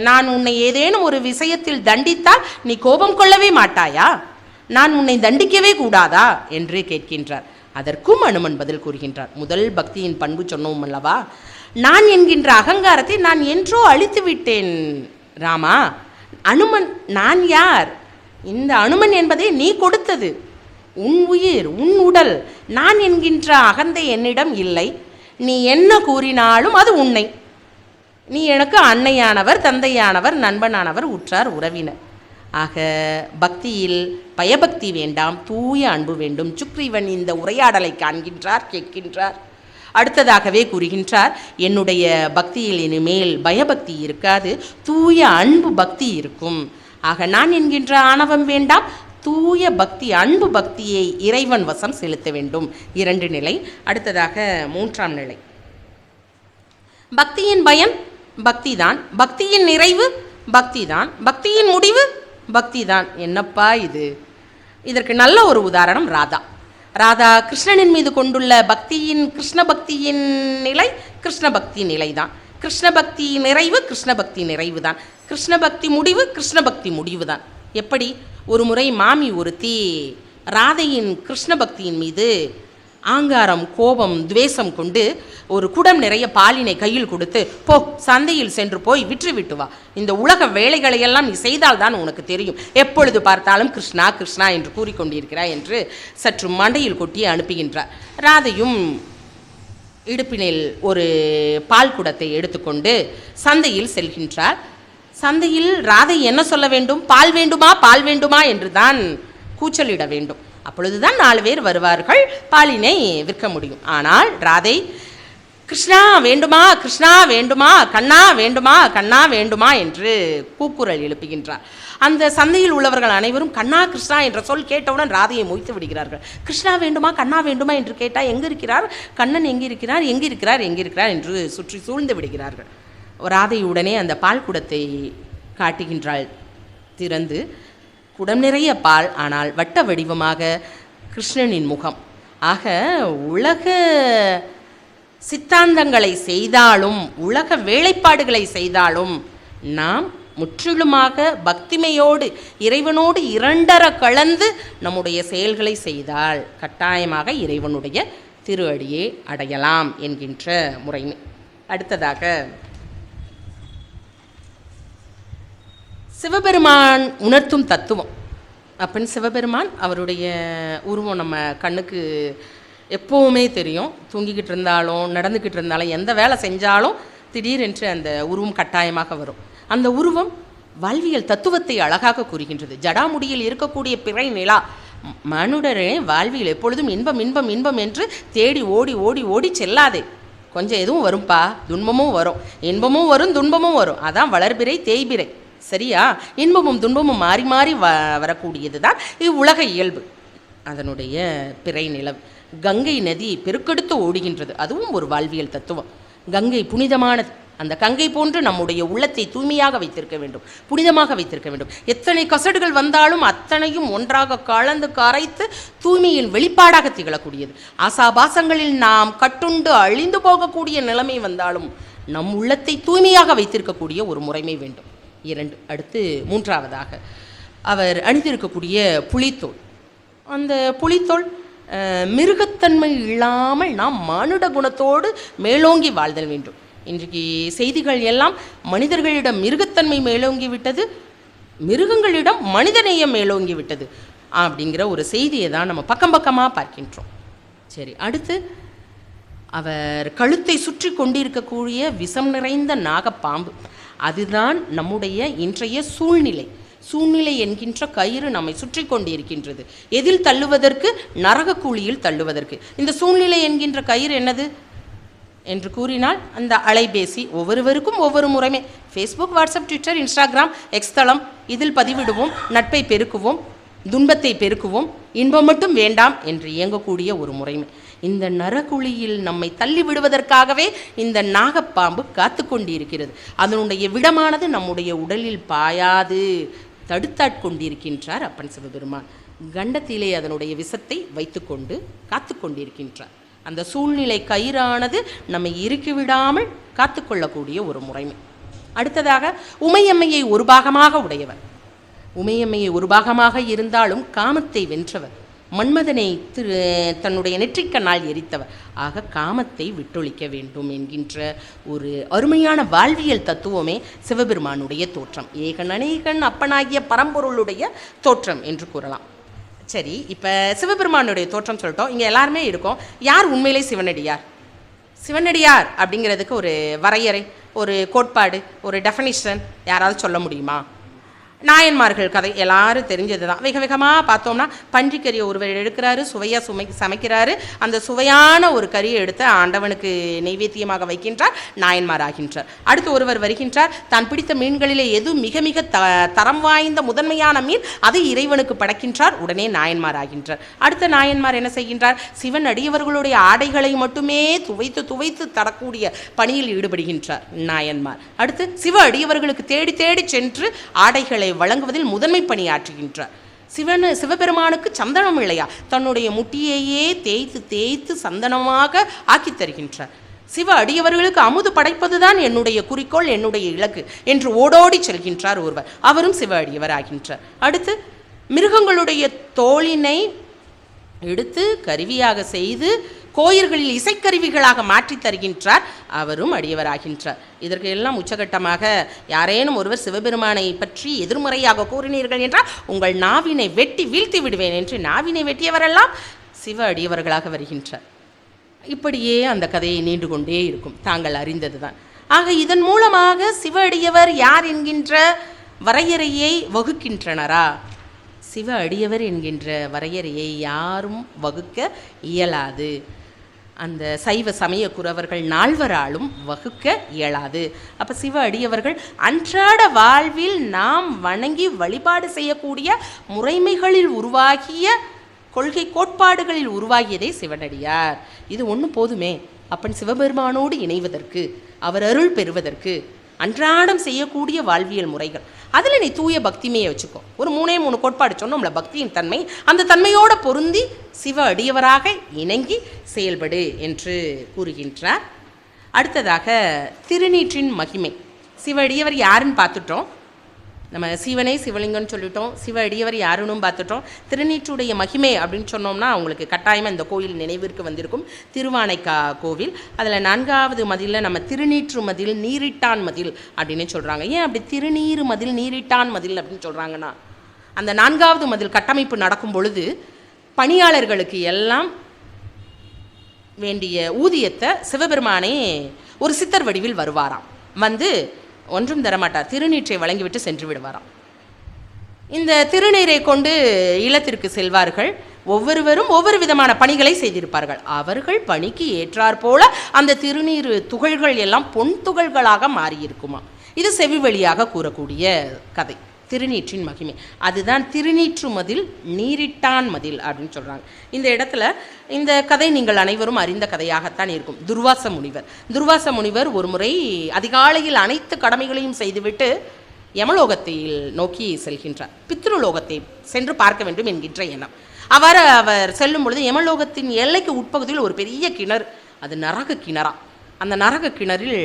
[SPEAKER 1] நான் உன்னை ஏதேனும் ஒரு விஷயத்தில் தண்டித்தால் நீ கோபம் கொள்ளவே மாட்டாயா? நான் உன்னை தண்டிக்கவே கூடாதா என்று கேட்கின்றார். அதற்கும் அனுமன் பதில் கூறுகின்றார். முதல் பக்தியின் பண்பு சொன்னோம் அல்லவா, நான் என்கின்ற அகங்காரத்தை நான் என்றோ அழித்து விட்டேன் ராமா. அனுமன் நான் யார்? இந்த அனுமன் என்பதை நீ கொடுத்தது. உன் உயிர், உன் உடல். நான் என்கின்ற அகந்தை என்னிடம் இல்லை. நீ என்ன கூறினாலும் அது உன்னை. நீ எனக்கு அன்னையானவர், தந்தையானவர், நண்பனானவர், உற்றார் உறவினர். ஆக பக்தியில் பயபக்தி வேண்டாம், தூய அன்பு வேண்டும். சுக்ரீவன் இந்த உரையாடலை காண்கின்றார், கேட்கின்றார். அடுத்ததாகவே கூறுகின்றார், என்னுடைய பக்தியில் இனிமேல் பயபக்தி இருக்காது, தூய அன்பு பக்தி இருக்கும். ஆக நான் என்கின்ற ஆணவம் வேண்டாம், தூய பக்தி, அன்பு பக்தியை இறைவன் வசம் செலுத்த வேண்டும். 2 நிலை. அடுத்ததாக 3ஆம் நிலை, பக்தியின் பயன் பக்திதான், பக்தியின் நிறைவு பக்திதான், பக்தியின் முடிவு பக்திதான். என்னப்பா இது? இதற்கு நல்ல ஒரு உதாரணம் ராதா கிருஷ்ணனின் மீது கொண்டுள்ள பக்தியின், கிருஷ்ண பக்தியின் நிலை கிருஷ்ண பக்தி நிலைதான். கிருஷ்ண பக்தி நிறைவு கிருஷ்ண பக்தி நிறைவு தான். கிருஷ்ண பக்தி முடிவு கிருஷ்ண பக்தி முடிவு தான். எப்படி? ஒரு முறை மாமி ஒருத்தி ராதையின் கிருஷ்ண பக்தியின் மீது ஆங்காரம், கோபம், துவேஷம் கொண்டு ஒரு குடம் நிறைய பாலினை கையில் கொடுத்து, போ சந்தையில் சென்று போய் விற்று வா, இந்த உலக வேலைகளையெல்லாம் நீ செய்தால்தான் உனக்கு தெரியும், எப்பொழுது பார்த்தாலும் கிருஷ்ணா கிருஷ்ணா என்று கூறிக்கொண்டிருக்கிறாய் என்று சற்று மண்டையில் கொட்டி அனுப்புகின்றார். ராதையும் இடுப்பினில் ஒரு பால் குடத்தை எடுத்துக்கொண்டு சந்தையில் செல்கின்றார். சந்தையில் ராதை என்ன சொல்ல வேண்டும்? பால் வேண்டுமா, பால் வேண்டுமா என்று தான் கூச்சலிட வேண்டும். அப்பொழுதுதான் 4 பேர் வருவார்கள், பாலினை விற்க முடியும். ஆனால் ராதை கிருஷ்ணா வேண்டுமா, கிருஷ்ணா வேண்டுமா, கண்ணா வேண்டுமா, கண்ணா வேண்டுமா என்று கூக்குரல் எழுப்புகின்றார். அந்த சந்தையில் உள்ளவர்கள் அனைவரும் கண்ணா கிருஷ்ணா என்ற சொல் கேட்டவுடன் ராதையை மொய்த்து விடுகிறார்கள். கிருஷ்ணா வேண்டுமா, கண்ணா வேண்டுமா என்று கேட்டால் எங்கே இருக்கிறார் கண்ணன், எங்கே இருக்கிறார், எங்கே இருக்கிறார், எங்கே இருக்கிறார் என்று சுற்றி சூழ்ந்து விடுகிறார்கள். ராதை உடனே அந்த பால் குடத்தை காட்டுகின்றாள். திறந்து குடம் நிறைய பால், ஆனால் வட்ட வடிவமாக கிருஷ்ணனின் முகம். ஆக உலக சித்தாந்தங்களை செய்தாலும், உலக வேலைப்பாடுகளை செய்தாலும், நாம் முற்றிலுமாக பக்திமையோடு இறைவனோடு 2 கலந்து நம்முடைய செயல்களை செய்தால் கட்டாயமாக இறைவனுடைய திருஅடியை அடையலாம் என்கின்ற முறைமை. அடுத்ததாக சிவபெருமான் உணர்த்தும் தத்துவம். அப்பன் சிவபெருமான் அவருடைய உருவம் நம்ம கண்ணுக்கு எப்போவுமே தெரியும். தூங்கிக்கிட்டு இருந்தாலும் நடந்துக்கிட்டு இருந்தாலும் எந்த வேலை செஞ்சாலும் திடீரென்று அந்த உருவம் கட்டாயமாக வரும். அந்த உருவம் வாழ்வியல் தத்துவத்தை அழகாக கூறுகின்றது. ஜடாமுடியில் இருக்கக்கூடிய பிறை நிலா மனுடரே வாழ்வியல் எப்பொழுதும் இன்பம் இன்பம் இன்பம் என்று தேடி ஓடி ஓடி ஓடி செல்லாதே. கொஞ்சம் எதுவும் வரும்பா, துன்பமும் வரும், இன்பமும் வரும், துன்பமும் வரும். அதான் வளர்பிறை தேய்பிறை. சரியா? இன்பமும் துன்பமும் மாறி மாறி வரக்கூடியது தான் இவ்வுலக இயல்பு. அதனுடைய பிறை நிலவு கங்கை நதி பெருக்கெடுத்து ஓடுகின்றது. அதுவும் ஒரு வாழ்வியல் தத்துவம். கங்கை புனிதமானது. அந்த கங்கை போன்று நம்முடைய உள்ளத்தை தூய்மையாக வைத்திருக்க வேண்டும், புனிதமாக வைத்திருக்க வேண்டும். எத்தனை கசடுகள் வந்தாலும் அத்தனையும் ஒன்றாக கலந்து கரைத்து தூய்மையின் வெளிப்பாடாக திகழக்கூடியது. ஆசாபாசங்களில் நாம் கட்டுண்டு அழிந்து போகக்கூடிய நிலைமை வந்தாலும் நம் உள்ளத்தை தூய்மையாக வைத்திருக்கக்கூடிய ஒரு முறைமை வேண்டும். 2. அடுத்து 3ஆவதாக அவர் அணிந்திருக்கக்கூடிய புலித்தோல். அந்த புலித்தோல் மிருகத்தன்மை இல்லாமல் நாம் மானுட குணத்தோடு மேலோங்கி வாழ்தல் வேண்டும். இன்றைக்கு செய்திகள் எல்லாம் மனிதர்களிடம் மிருகத்தன்மை மேலோங்கி விட்டது, மிருகங்களிடம் மனிதநேயம் மேலோங்கி விட்டது அப்படிங்கிற ஒரு செய்தியை தான் நம்ம பக்கம் பக்கமாக பார்க்கின்றோம். சரி, அடுத்து அவர் கழுத்தை சுற்றி கொண்டிருக்கக்கூடிய விஷம் நிறைந்த நாகப்பாம்பு. அதுதான் நம்முடைய இன்றைய சூழ்நிலை என்கின்ற கயிறு நம்மை சுற்றி கொண்டிருக்கின்றது. எதில் தள்ளுவதற்கு? நரக கூலியில் தள்ளுவதற்கு. இந்த சூழ்நிலை என்கின்ற கயிறு என்னது என்று கூறினால் அந்த அலைபேசி. ஒவ்வொருவருக்கும் ஒவ்வொரு முறைமே Facebook, WhatsApp, Twitter, Instagram, X தளம். இதில் பதிவிடுவோம், நட்பை பெருக்குவோம், துன்பத்தை பெருக்குவோம், இன்பம் மட்டும் வேண்டாம் என்று இயங்கக்கூடிய ஒரு முறைமை. இந்த நரகுழியில் நம்மை தள்ளி விடுவதற்காகவே இந்த நாகப்பாம்பு காத்து கொண்டிருக்கிறது. அதனுடைய விடமானது நம்முடைய உடலில் பாயாது தடுத்தாட்கொண்டிருக்கின்றார் அப்பன் சிவபெருமான். கண்டத்திலே அதனுடைய விஷத்தை வைத்துக்கொண்டு காத்து கொண்டிருக்கின்றார். அந்த சூழ்நிலை கயிறானது நம்மை இறுக்கிவிடாமல் காத்துக்கொள்ளக்கூடிய ஒரு முறைமை. அடுத்ததாக உமையம்மையை ஒரு பாகமாக உடையவர். உமையம்மையை ஒரு பாகமாக இருந்தாலும் காமத்தை வென்றவர், மன்மதனை தன்னுடைய நெற்றிக்கண்ணால் எரித்தவர். ஆக காமத்தை விட்டொழிக்க வேண்டும் என்கின்ற ஒரு அருமையான வாழ்வியல் தத்துவமே சிவபெருமானுடைய தோற்றம். ஏகன் அநேகன் அப்பனாகிய பரம்பொருளுடைய தோற்றம் என்று கூறலாம். சரி, இப்போ சிவபெருமானுடைய தோற்றம் சொல்லிட்டோம். இங்கே எல்லாருமே இருக்கோம். யார் உண்மையிலே சிவனடியார்? சிவனடியார் அப்படிங்கிறதுக்கு ஒரு வரையறை, ஒரு கோட்பாடு, ஒரு டெஃபினிஷன் யாராவது சொல்ல முடியுமா? நாயன்மார்கள் கதை எல்லாரும் தெரிஞ்சது தான். வேக வேகமாக பார்த்தோம்னா பன்றிக்கறியை ஒருவர் எடுக்கிறாரு, சுவையாக சமைக்கிறாரு. அந்த சுவையான ஒரு கறியை எடுத்து ஆண்டவனுக்கு நைவேத்தியமாக வைக்கின்றார், நாயன்மார் ஆகின்றார். அடுத்து ஒருவர் வருகின்றார், தான் பிடித்த மீன்களிலே எது மிக மிக தரம் வாய்ந்த முதன்மையான மீன், அதை இறைவனுக்கு படைக்கின்றார், உடனே நாயன்மார் ஆகின்றார். அடுத்த நாயன்மார் என்ன செய்கின்றார்? சிவன் அடியவர்களுடைய ஆடைகளை மட்டுமே துவைத்து துவைத்து தரக்கூடிய பணியில் ஈடுபடுகின்றார் நாயன்மார். அடுத்து சிவ அடியவர்களுக்கு தேடி தேடி சென்று ஆடைகளை வழங்குவதில் முதன்மை பணியாற்றுகின்றார். சிவபெருமானுக்கு சந்தனம் இல்லையா? தன்னுடைய முட்டியையே தேய்த்து தேய்த்து சந்தனமாக ஆக்கி தருகின்றார். சிவ அடியவர்களுக்கு அமுது படைப்பதுதான் என்னுடைய குறிக்கோள், என்னுடைய இலக்கு என்று ஓடோடி செல்கின்றார் ஒருவர். அவரும் சிவ அடியவர் ஆகின்றார். அடுத்து மிருகங்களுடைய தோலினை எடுத்து கருவியாக செய்து கோயில்களில் இசைக்கருவிகளாக மாற்றி தருகின்றார், அவரும் அடியவராகின்றார். இதற்கு எல்லாம் உச்சகட்டமாக யாரேனும் ஒருவர் சிவபெருமானை பற்றி எதிர்மறையாக கூறினீர்கள் என்றால் உங்கள் நாவினை வெட்டி வீழ்த்தி விடுவேன் என்று நாவினை வெட்டியவரெல்லாம் சிவ அடியவர்களாக வருகின்றார். இப்படியே அந்த கதையை நீண்டு கொண்டே இருக்கும், தாங்கள் அறிந்தது தான். ஆக இதன் மூலமாக சிவ அடியவர் யார் என்கின்ற வரையறையை வகுக்கின்றனரா? சிவ அடியவர் என்கின்ற வரையறையை யாரும் வகுக்க இயலாது. அந்த சைவ சமய குரவர்கள் நால்வராலும் வகுக்க இயலாது. அப்போ சிவ அடியவர்கள் அன்றாட வாழ்வில் நாம் வணங்கி வழிபாடு செய்யக்கூடிய முறைமைகளில் உருவாகிய கொள்கை கோட்பாடுகளில் உருவாகியதே சிவனடியார். இது ஒன்று போதுமே அப்பன் சிவபெருமானோடு இணைவதற்கு, அவர் அருள் பெறுவதற்கு. அன்றாடம் செய்யக்கூடிய வாழ்வியல் முறைகள், அதில் நீ தூய பக்திமையை வச்சுக்கோ. ஒரு 3 கோட்பாடு சொன்னோம்ல, பக்தியின் தன்மை, அந்த தன்மையோடு பொருந்தி சிவ அடியவராக இணங்கி செயல்படு என்று கூறுகின்றார். அடுத்ததாக திருநீற்றின் மகிமை. சிவ அடியவர் யாருன்னு பார்த்துட்டோம். நம்ம சிவனை சிவலிங்கம்னு சொல்லிட்டோம், சிவ அடியவர் யாருன்னு பார்த்துட்டோம். திருநீற்றுடைய மகிமை அப்படின்னு சொன்னோம்னா அவங்களுக்கு கட்டாயமாக இந்த கோயில் நினைவிற்கு வந்திருக்கும். திருவானைக்கா கோவில், அதில் 4வது மதிலில் நம்ம திருநீற்று மதில், நீரிட்டான் மதில் அப்படின்னு சொல்கிறாங்க. ஏன் அப்படி திருநீறு மதில், நீரிட்டான் மதில் அப்படின்னு சொல்கிறாங்கன்னா, அந்த 4வது மதில் கட்டமைப்பு நடக்கும் பொழுது பணியாளர்களுக்கு எல்லாம் வேண்டிய ஊதியத்தை சிவபெருமானே ஒரு சித்தர் வடிவில் வருவாராம். வந்து ஒன்றும் தரமாட்டார், திருநீற்றை வழங்கிவிட்டு சென்று விடுவாராம். இந்த திருநீரை கொண்டு இல்லத்திற்கு செல்வார்கள். ஒவ்வொருவரும் ஒவ்வொரு விதமான பணிகளை செய்திருப்பார்கள். அவர்கள் பணிக்கு ஏற்றாற் போல அந்த திருநீர் துகள்கள் எல்லாம் பொன் துகள்களாக மாறியிருக்குமா. இது செவி வழியாக கூறக்கூடிய கதை, திருநீற்றின் மகிமை. அதுதான் திருநீற்று மதில், நீரிட்டான் மதில் அப்படின்னு சொல்கிறாங்க. இந்த இடத்துல இந்த கதை நீங்கள் அனைவரும் அறிந்த கதையாகத்தான் இருக்கும். துர்வாச முனிவர் ஒரு முறை அதிகாலையில் அனைத்து கடமைகளையும் செய்துவிட்டு யமலோகத்தில் நோக்கி செல்கின்றார். பித்ருலோகத்தை சென்று பார்க்க வேண்டும் என்கின்ற எண்ணம். அவர் செல்லும் பொழுது யமலோகத்தின் எல்லைக்கு உட்பகுதியில் ஒரு பெரிய கிணறு, அது நரக கிணறா. அந்த நரக கிணறில்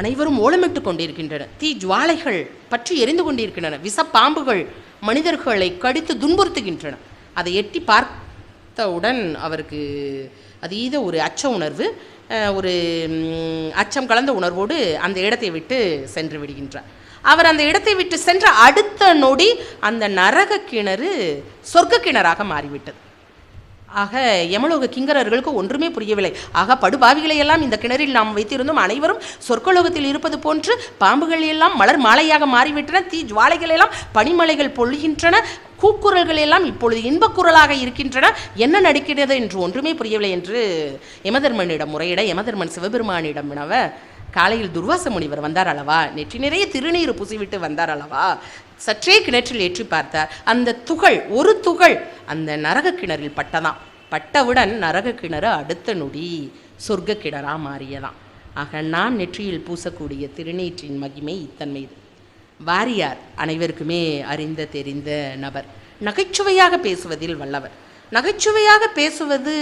[SPEAKER 1] அனைவரும் ஓலமிட்டு கொண்டிருக்கின்றன. தீ ஜுவாலைகள் பற்றி எரிந்து கொண்டிருக்கின்றன. விஷப்பாம்புகள் மனிதர்களை கடித்து துன்புறுத்துகின்றன. அதை எட்டி பார்த்தவுடன் அவருக்கு அதீத ஒரு அச்ச உணர்வு, ஒரு அச்சம் கலந்த உணர்வோடு அந்த இடத்தை விட்டு சென்று விடுகின்றார். அவர் அந்த இடத்தை விட்டு சென்ற அடுத்த நொடி அந்த நரக கிணறு சொர்க்க கிணறாக மாறிவிட்டது. ஆக யமலோக கிங்கரர்களுக்கு ஒன்றுமே புரியவில்லை. ஆக படுபாவிகளை எல்லாம் இந்த கிணறில் நாம் வைத்திருந்தோம், அனைவரும் சொர்க்கலோகத்தில் இருப்பது போன்று பாம்புகள் எல்லாம் மலர் மாலையாக மாறிவிட்டன, தீ ஜுவாலைகள் எல்லாம் பனிமலைகள் பொழிகின்றன, கூக்குரல்கள் எல்லாம் இப்பொழுது இன்பக்குரலாக இருக்கின்றன, என்ன நடக்கிறது என்று ஒன்றுமே புரியவில்லை என்று யமதர்மனிடம் முறையிட, யமதர்மன் சிவபெருமானிடம் வினவ, காலையில் துர்வாச முனிவர் வந்தார் அல்லவா, நெற்றி நிறைய திருநீர் பூசிவிட்டு வந்தார் அல்லவா, சற்றே கிணற்றில் ஏற்றி பார்த்தார். அந்த துகள், ஒரு துகள் அந்த நரக கிணறில் பட்டதாம். பட்டவுடன் நரக கிணறு அடுத்த நொடி சொர்க்க கிணறா மாறியதாம். ஆக நான் நெற்றியில் பூசக்கூடிய திருநீற்றின் மகிமை இத்தன்மை. இது வாரியார் அனைவருக்குமே அறிந்த தெரிந்த நபர். நகைச்சுவையாக பேசுவதில் வல்லவர். நகைச்சுவையாக பேசுவது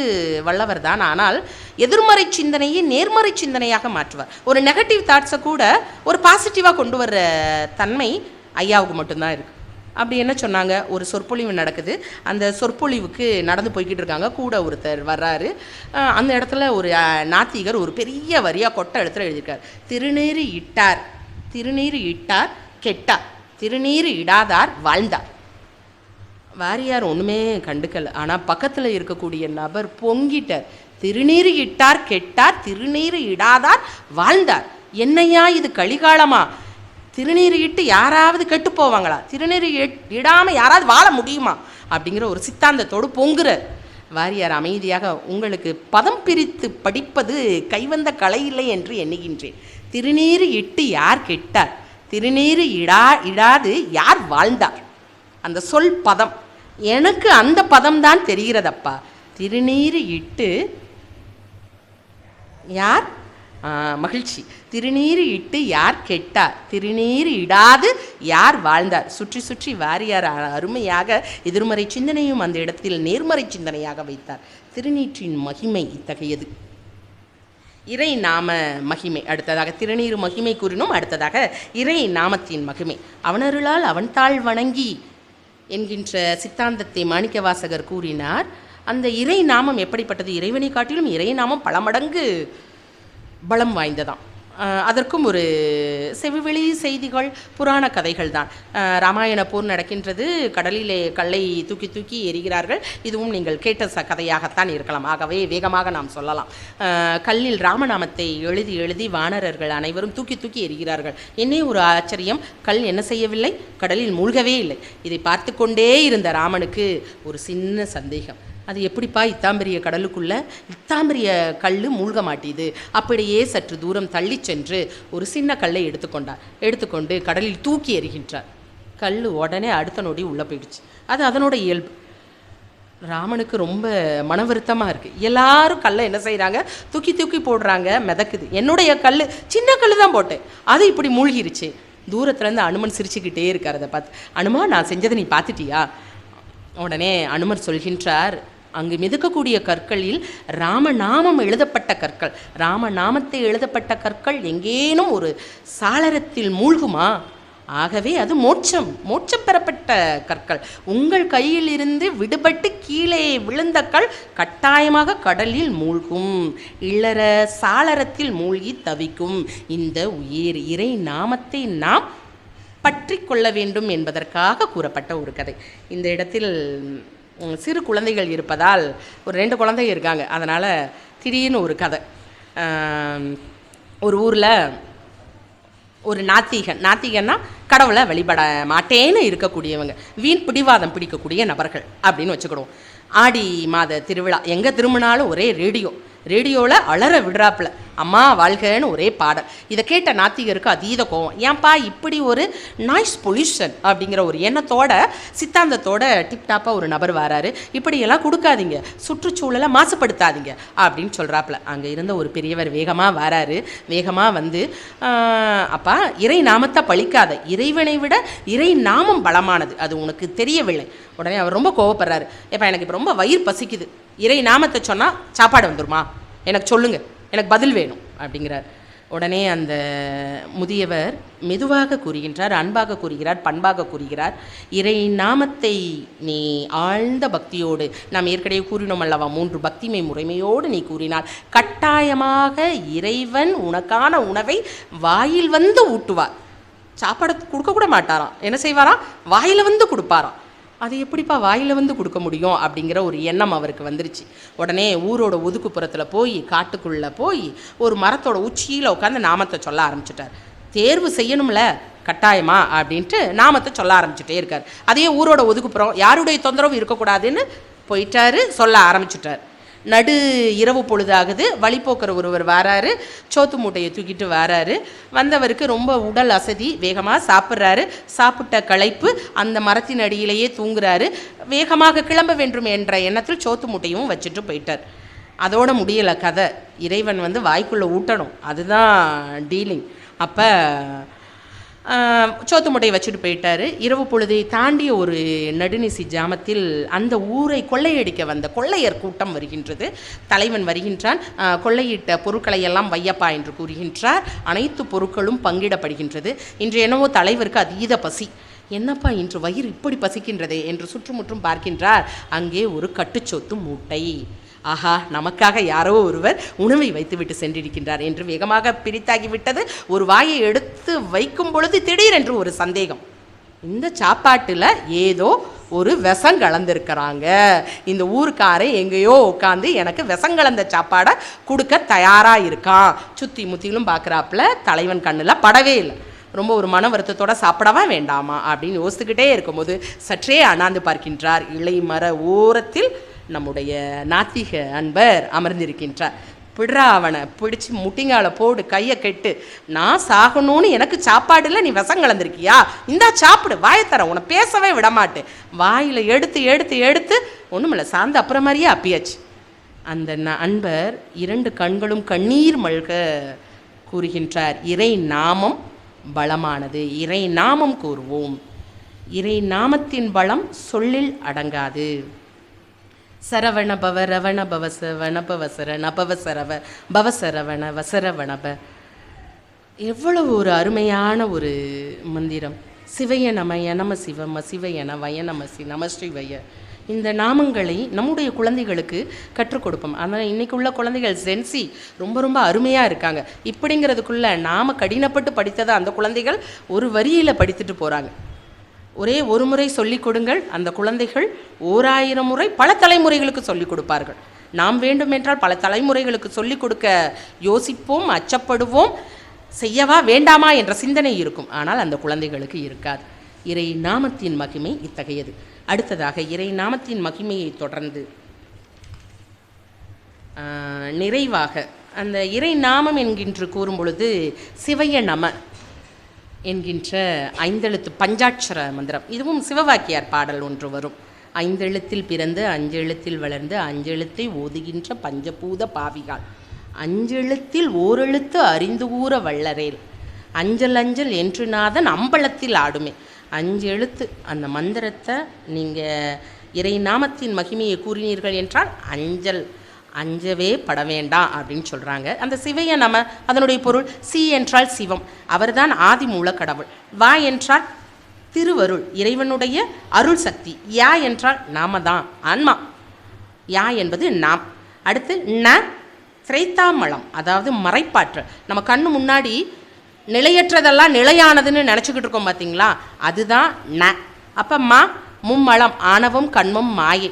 [SPEAKER 1] வல்லவர் தான். ஆனால் எதிர்மறை சிந்தனையை நேர்மறை சிந்தனையாக மாற்றுவார். ஒரு நெகட்டிவ் தாட்ஸை கூட ஒரு பாசிட்டிவாக கொண்டு வர்ற தன்மை ஐயாவுக்கு மட்டும்தான் இருக்குது. அப்படி என்ன சொன்னாங்க, ஒரு சொற்பொழிவு நடக்குது. அந்த சொற்பொழிவுக்கு நடந்து போய்கிட்டு இருக்காங்க. கூட ஒருத்தர் வர்றாரு. அந்த இடத்துல ஒரு நாத்திகர் ஒரு பெரிய வரியாக கொட்டை இடத்துல எழுதியிருக்கார், திருநீறு இட்டார், திருநீறு இட்டார் கெட்டார், திருநீறு இடாதார் வாழ்ந்தார். வாரியார் ஒன்றுமே கண்டுக்கல. ஆனால் பக்கத்தில் இருக்கக்கூடிய நபர் பொங்கிட்டார். திருநீறு இட்டார் கெட்டார், திருநீறு இடாதார் வாழ்ந்தார். என்னையா இது கலிகாலமா? திருநீறு இட்டு யாராவது கெட்டு போவாங்களா? திருநீறு இடாமல் யாராவது வாழ முடியுமா? அப்படிங்கிற ஒரு சித்தாந்தத்தோடு பொங்குறார். வாரியார் அமைதியாக, உங்களுக்கு பதம் பிரித்து படிப்பது கைவந்த கலை இல்லை என்று எண்ணுகின்றேன். திருநீறு இட்டு யார் கெட்டார், திருநீறு இடாது யார் வாழ்ந்தார், அந்த சொல் பதம் எனக்கு அந்த பதம்தான் தெரிகிறதப்பா. திருநீறு இட்டு யார் மகிழ்ச்சி, திருநீறு இட்டு யார் கெட்டார், திருநீறு இடாது யார் வாழ்ந்தார். சுற்றி சுற்றி வாரியார் அருமையாக எதிர்மறை சிந்தனையும் அந்த இடத்தில் நேர்மறை சிந்தனையாக வைத்தார். திருநீற்றின் மகிமை இத்தகையது. இறை நாம மகிமை. அடுத்ததாக திருநீறு மகிமை கூறினோம். அடுத்ததாக இறை நாமத்தின் மகிமை. அவனருளால் அவன் தாழ் வணங்கி என்கின்ற சித்தாந்தத்தை மாணிக்கவாசகர் கூறினார். அந்த இறை நாமம் எப்படிப்பட்டது? இறைவனை காட்டிலும் இறை நாமம் பல மடங்கு பலம் வாய்ந்ததாம். அதற்கும் ஒரு செவிவெளி செய்திகள், புராண கதைகள் தான். ராமாயண போர் நடக்கின்றது, கடலிலே கல்லை தூக்கி தூக்கி எறிகிறார்கள். இதுவும் நீங்கள் கேட்ட கதையாகத்தான் இருக்கலாம். ஆகவே வேகமாக நாம் சொல்லலாம். கல்லில் ராமநாமத்தை எழுதி எழுதி வானரர்கள் அனைவரும் தூக்கி தூக்கி எறிகிறார்கள். என்னே ஒரு ஆச்சரியம், கல் என்ன செய்யவில்லை, கடலில் மூழ்கவே இல்லை. இதை பார்த்து கொண்டே இருந்த ராமனுக்கு ஒரு சின்ன சந்தேகம், அது எப்படிப்பா இத்தாம்பரிய கடலுக்குள்ளே இத்தாம்பரிய கல் மூழ்க மாட்டேது. அப்படியே சற்று தூரம் தள்ளி சென்று ஒரு சின்ன கல்லை எடுத்துக்கொண்டு கடலில் தூக்கி எறிகின்றார். கல் உடனே அடுத்த நொடி உள்ளே போயிடுச்சு. அது அதனோட இயல்பு. ராமனுக்கு ரொம்ப மன வருத்தமாக இருக்குது. எல்லாரும் கல்லை என்ன செய்கிறாங்க, தூக்கி தூக்கி போடுறாங்க, மிதக்குது. என்னுடைய கல் சின்ன கல் தான் போட்டேன், அது இப்படி மூழ்கிருச்சு. தூரத்துலேருந்து அனுமன் சிரிச்சுக்கிட்டே இருக்கார். அதை பார்த்து, அனுமா நான் செஞ்சதை நீ பார்த்துட்டியா? உடனே அனுமர் சொல்கின்றார், அங்கு மிதக்கக்கூடிய கற்களில் ராமநாமம் எழுதப்பட்ட கற்கள், ராமநாமத்தை எழுதப்பட்ட கற்கள் எங்கேனும் ஒரு சாளரத்தில் மூழ்குமா? ஆகவே அது மோட்சம் பெறப்பட்ட கற்கள். உங்கள் கையில் இருந்து விடுபட்டு கீழே விழுந்த கல் கட்டாயமாக கடலில் மூழ்கும், இல்லற சாளரத்தில் மூழ்கி தவிக்கும். இந்த உயிர் இறை நாமத்தை நாம் பற்றி கொள்ள வேண்டும் என்பதற்காக கூறப்பட்ட ஒரு கதை. இந்த இடத்தில் சிறு குழந்தைகள் இருப்பதால், ஒரு 2 குழந்தைங்க இருக்காங்க, அதனால் திடீர்னு ஒரு கதை. ஒரு ஊரில் ஒரு நாத்திகன்னா கடவுளை வழிபட மாட்டேன்னு இருக்கக்கூடியவங்க, வீண் பிடிவாதம் பிடிக்கக்கூடிய நபர்கள் அப்படின்னு வச்சுக்கிடுவோம். ஆடி மாத திருவிழா, எங்கே திரும்பினாலும் ஒரே ரேடியோவில் அலற விடுறாப்புல அம்மா வாழ்கன்னு ஒரே பாடல். இதை கேட்ட நாத்திகருக்கு அதீத கோவம். ஏன்பா இப்படி ஒரு நாய்ஸ் பொல்யூஷன் அப்படிங்கிற ஒரு எண்ணத்தோட சித்தாந்தத்தோட டிப்டாப்பாக ஒரு நபர் வராரு, இப்படியெல்லாம் கொடுக்காதீங்க, சுற்றுச்சூழலை மாசுபடுத்தாதீங்க அப்படின்னு சொல்கிறாப்புல. அங்கே இருந்த ஒரு பெரியவர் வேகமாக வராரு. வேகமாக வந்து, அப்பா இறை நாமத்தை பழிக்காத, இறைவனை விட இறை நாமம் பலமானது, அது உனக்கு தெரியவில்லை. உடனே அவர் ரொம்ப கோவப்படுறாரு. ஏப்பா எனக்கு இப்போ ரொம்ப வயிறு பசிக்குது, இறை நாமத்தை சொன்னால் சாப்பாடு வந்துருமா, எனக்கு சொல்லுங்கள், எனக்கு பதில் வேணும் அப்படிங்கிறார். உடனே அந்த முதியவர் மெதுவாக கூறுகின்றார், அன்பாக கூறுகிறார், பண்பாக கூறுகிறார். இறை நாமத்தை நீ ஆழ்ந்த பக்தியோடு, நாம் ஏற்கனவே கூறினோம் அல்லவா, 3 பக்திமை முறைமையோடு நீ கூறினால் கட்டாயமாக இறைவன் உனக்கான உணவை வாயில் வந்து ஊட்டுவார். சாப்பாடு கொடுக்கக்கூட மாட்டாராம், என்ன செய்வாராம், வாயில் வந்து கொடுப்பாராம். அது எப்படிப்பா வாயில் வந்து கொடுக்க முடியும் அப்படிங்கிற ஒரு எண்ணம் அவருக்கு வந்துருச்சு. உடனே ஊரோட ஒதுக்குப்புறத்தில் போய், காட்டுக்குள்ளே போய் ஒரு மரத்தோட உச்சியில் உட்காந்து நாமத்தை சொல்ல ஆரம்பிச்சிட்டார். தேர்வு செய்யணும்ல கட்டாயமா அப்படின்ட்டு நாமத்தை சொல்ல ஆரம்பிச்சுட்டே இருக்கார். அதே ஊரோட ஒதுக்குப்புறம், யாருடைய தொந்தரவும் இருக்கக்கூடாதுன்னு போயிட்டாரு, சொல்ல ஆரம்பிச்சுட்டார். நடு இரவு பொழுதாகுது. வழிபோக்கிற ஒருவர் வராரு, சோத்து மூட்டையை தூக்கிட்டு வராரு. வந்தவருக்கு ரொம்ப உடல் அசதி, வேகமாக சாப்பிட்றாரு. சாப்பிட்ட களைப்பு, அந்த மரத்தின் அடியிலேயே தூங்குறாரு. வேகமாக கிளம்ப வேண்டும் என்ற எண்ணத்தில் சோத்து மூட்டையும் வச்சுட்டு போயிட்டார். அதோட முடியலை கதை. இறைவன் வந்து வாய்க்குள்ளே ஊட்டணும், அதுதான் டீலிங். அப்போ சோத்து மூட்டையை வச்சுட்டு போயிட்டார். இரவு பொழுதை தாண்டிய ஒரு நடுநிசி ஜாமத்தில் அந்த ஊரை கொள்ளையடிக்க வந்த கொள்ளையர் கூட்டம் வருகின்றது. தலைவன் வருகின்றான். கொள்ளையிட்ட பொருட்களை எல்லாம் வையப்பா என்று கூறுகின்றார். அனைத்து பொருட்களும் பங்கிடப்படுகின்றது. இன்று என்னவோ தலைவருக்கு அதீத பசி. என்னப்பா இன்று வயிறு இப்படி பசிக்கின்றதே என்று சுற்றுமுற்றும் பார்க்கின்றார். அங்கே ஒரு கட்டுச்சோத்து மூட்டை. ஆஹா, நமக்காக யாரோ ஒருவர் உணவை வைத்துவிட்டு சென்றிருக்கின்றார் என்று வேகமாக பிரித்தாகிவிட்டது. ஒரு வாயை எடுத்து வைக்கும் பொழுது திடீரென்று ஒரு சந்தேகம். இந்த சாப்பாட்டில் ஏதோ ஒரு விஷம் கலந்துருக்கிறாங்க, இந்த ஊருக்காரை எங்கேயோ உட்காந்து எனக்கு விஷம் கலந்த சாப்பாடை கொடுக்க தயாராக இருக்கான். சுற்றி முற்றிலும் பார்க்குறாப்புல தலைவன் கண்ணில் படவே இல்லை. ரொம்ப ஒரு மன வருத்தத்தோடு சாப்பிடவா வேண்டாமா அப்படின்னு யோசித்துக்கிட்டே இருக்கும்போது சற்றே அண்ணாந்து பார்க்கின்றார். இலை மர ஓரத்தில் நம்முடைய நாத்திக அன்பர் அமர்ந்திருக்கின்றார். பிடுறா, அவனை பிடிச்சி முட்டிங்கால போடு, கையை கெட்டு, நான் சாகணும்னு எனக்கு சாப்பாடு இல்லை, நீ விஷம் கலந்துருக்கியா, இந்தா சாப்பிடு, வாயத்தர, உன்னை பேசவே விடமாட்டேன். வாயில் எடுத்து எடுத்து எடுத்து ஒன்றுமில்ல, சார்ந்து அப்புறம் மாதிரியே அப்பியாச்சு. அந்த அன்பர் 2 கண்களும் கண்ணீர் மல்க கூறுகின்றார், இறை நாமம் பலமானது, இறை நாமம் கூறுவோம். இறை நாமத்தின் பலம் சொல்லில் அடங்காது. சரவண பவ ரவண பவச வனபவசர நபவசரவ பவசரவண வசரவணப. எவ்வளவு ஒரு அருமையான ஒரு மந்திரம். சிவைய நமய நம சிவம சிவையன வய நமசி நம ஸ்ரீவய. இந்த நாமங்களை நம்முடைய குழந்தைகளுக்கு கற்றுக் கொடுப்போம். ஆனால் இன்றைக்கி உள்ள குழந்தைகள் சென்சி ரொம்ப ரொம்ப அருமையாக இருக்காங்க. இப்படிங்கிறதுக்குள்ளே நாம் கடினப்பட்டு படித்ததை அந்த குழந்தைகள் ஒரு வரியில் படித்துட்டு போகிறாங்க. ஒரே ஒரு முறை சொல்லிக் கொடுங்கள், அந்த குழந்தைகள் 1000 முறை பல தலைமுறைகளுக்கு சொல்லிக் கொடுப்பார்கள். நாம் வேண்டுமென்றால் பல தலைமுறைகளுக்கு சொல்லிக் கொடுக்க யோசிப்போம், அச்சப்படுவோம், செய்யவா வேண்டாமா என்ற சிந்தனை இருக்கும். ஆனால் அந்த குழந்தைகளுக்கு இருக்காது. இறை நாமத்தின் மகிமை இத்தகையது. அடுத்ததாக இறை நாமத்தின் மகிமையை தொடர்ந்து நிறைவாக அந்த இறை நாமம் என்கின்ற கூறும் பொழுது சிவைய நம என்கின்ற 5 எழுத்து பஞ்சாட்சர மந்திரம், இதுவும் சிவவாக்கியார் பாடல் ஒன்று வரும். 5 எழுத்தில் பிறந்து 5 எழுத்தில் வளர்ந்து 5 எழுத்தை ஓதுகின்ற பஞ்சபூத பாவிகால், 5 எழுத்தில் ஓரெழுத்து அறிந்து கூற வள்ளரேல், அஞ்சல் அஞ்சல் என்று நாதன் அம்பலத்தில் ஆடுமே. 5 எழுத்து அந்த மந்திரத்தை நீங்கள் இறை நாமத்தின் மகிமையை கூறினீர்கள் என்றால் அஞ்சவே பட வேண்டாம் அப்படின்னு சொல்கிறாங்க. அந்த சிவைய நம, அதனுடைய பொருள் சி என்றால் சிவம், அவர்தான் ஆதி மூல கடவுள். வா என்றால் திருவருள், இறைவனுடைய அருள் சக்தி. யா என்றால் நாம தான், ஆன்மா. யா என்பது நாம். அடுத்து ந திரைத்தாமலம், அதாவது மறைப்பாற்றல். நம்ம கண்ணு முன்னாடி நிலையற்றதெல்லாம் நிலையானதுன்னு நினச்சிக்கிட்டு இருக்கோம் பார்த்தீங்களா, அதுதான் ந. அப்பம்மா மும்மலம் ஆணவம் கண்மம் மாயை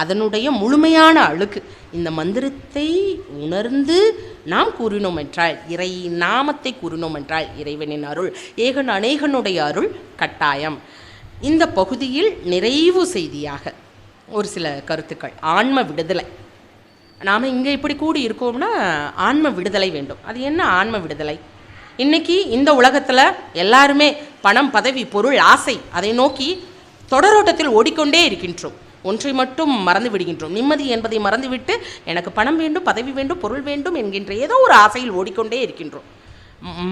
[SPEAKER 1] அதனுடைய முழுமையான அழுக்கு. இந்த மந்திரத்தை உணர்ந்து நாம் கூறினோம் என்றால், இறை நாமத்தை கூறினோம் என்றால் இறைவனின் அருள், ஏகன் அநேகனுடைய அருள் கட்டாயம். இந்த பகுதியில் நிறைவு செய்தியாக ஒரு சில கருத்துக்கள். ஆன்ம விடுதலை. நாம் இங்கே இப்படி கூடி இருக்கோம்னா ஆன்ம விடுதலை வேண்டும். அது என்ன ஆன்ம விடுதலை? இன்றைக்கி இந்த உலகத்தில் எல்லாருமே பணம், பதவி, பொருள், ஆசை அதை நோக்கி தொடரோட்டத்தில் ஓடிக்கொண்டே இருக்கின்றோம். ஒன்றை மட்டும் மறந்து விடுகின்றோம். நிம்மதி என்பதை மறந்துவிட்டு எனக்கு பணம் வேண்டும், பதவி வேண்டும், பொருள் வேண்டும் என்கின்ற ஏதோ ஒரு ஆசையில் ஓடிக்கொண்டே இருக்கின்றோம்.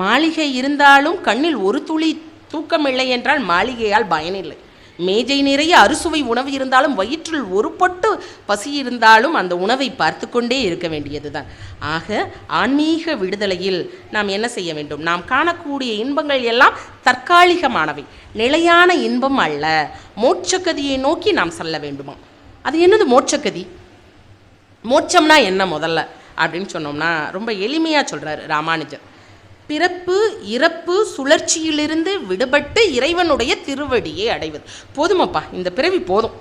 [SPEAKER 1] மாளிகை இருந்தாலும் கண்ணில் ஒரு துளி தூக்கம் இல்லை என்றால் மாளிகையால் பயனில்லை. மேஜை நிறைய அறுசுவை உணவு இருந்தாலும் வயிற்றில் ஒரு பொட்டு பசி இருந்தாலும் அந்த உணவை பார்த்து கொண்டே இருக்க வேண்டியது தான். ஆக ஆன்மீக விடுதலையில் நாம் என்ன செய்ய வேண்டும்? நாம் காணக்கூடிய இன்பங்கள் எல்லாம் தற்காலிகமானவை, நிலையான இன்பம் அல்ல. மோட்சக்கதியை நோக்கி நாம் செல்ல வேண்டுமா? அது என்னது மோட்சக்கதி? மோட்சம்னா என்ன முதல்ல அப்படின்னு சொன்னோம்னா ரொம்ப எளிமையாக சொல்கிறார் ராமானுஜர். பிறப்பு இறப்பு சுழற்சியிலிருந்து விடுபட்டு இறைவனுடைய திருவடியை அடைவது. போதுமாப்பா, இந்த பிறவி போதும்,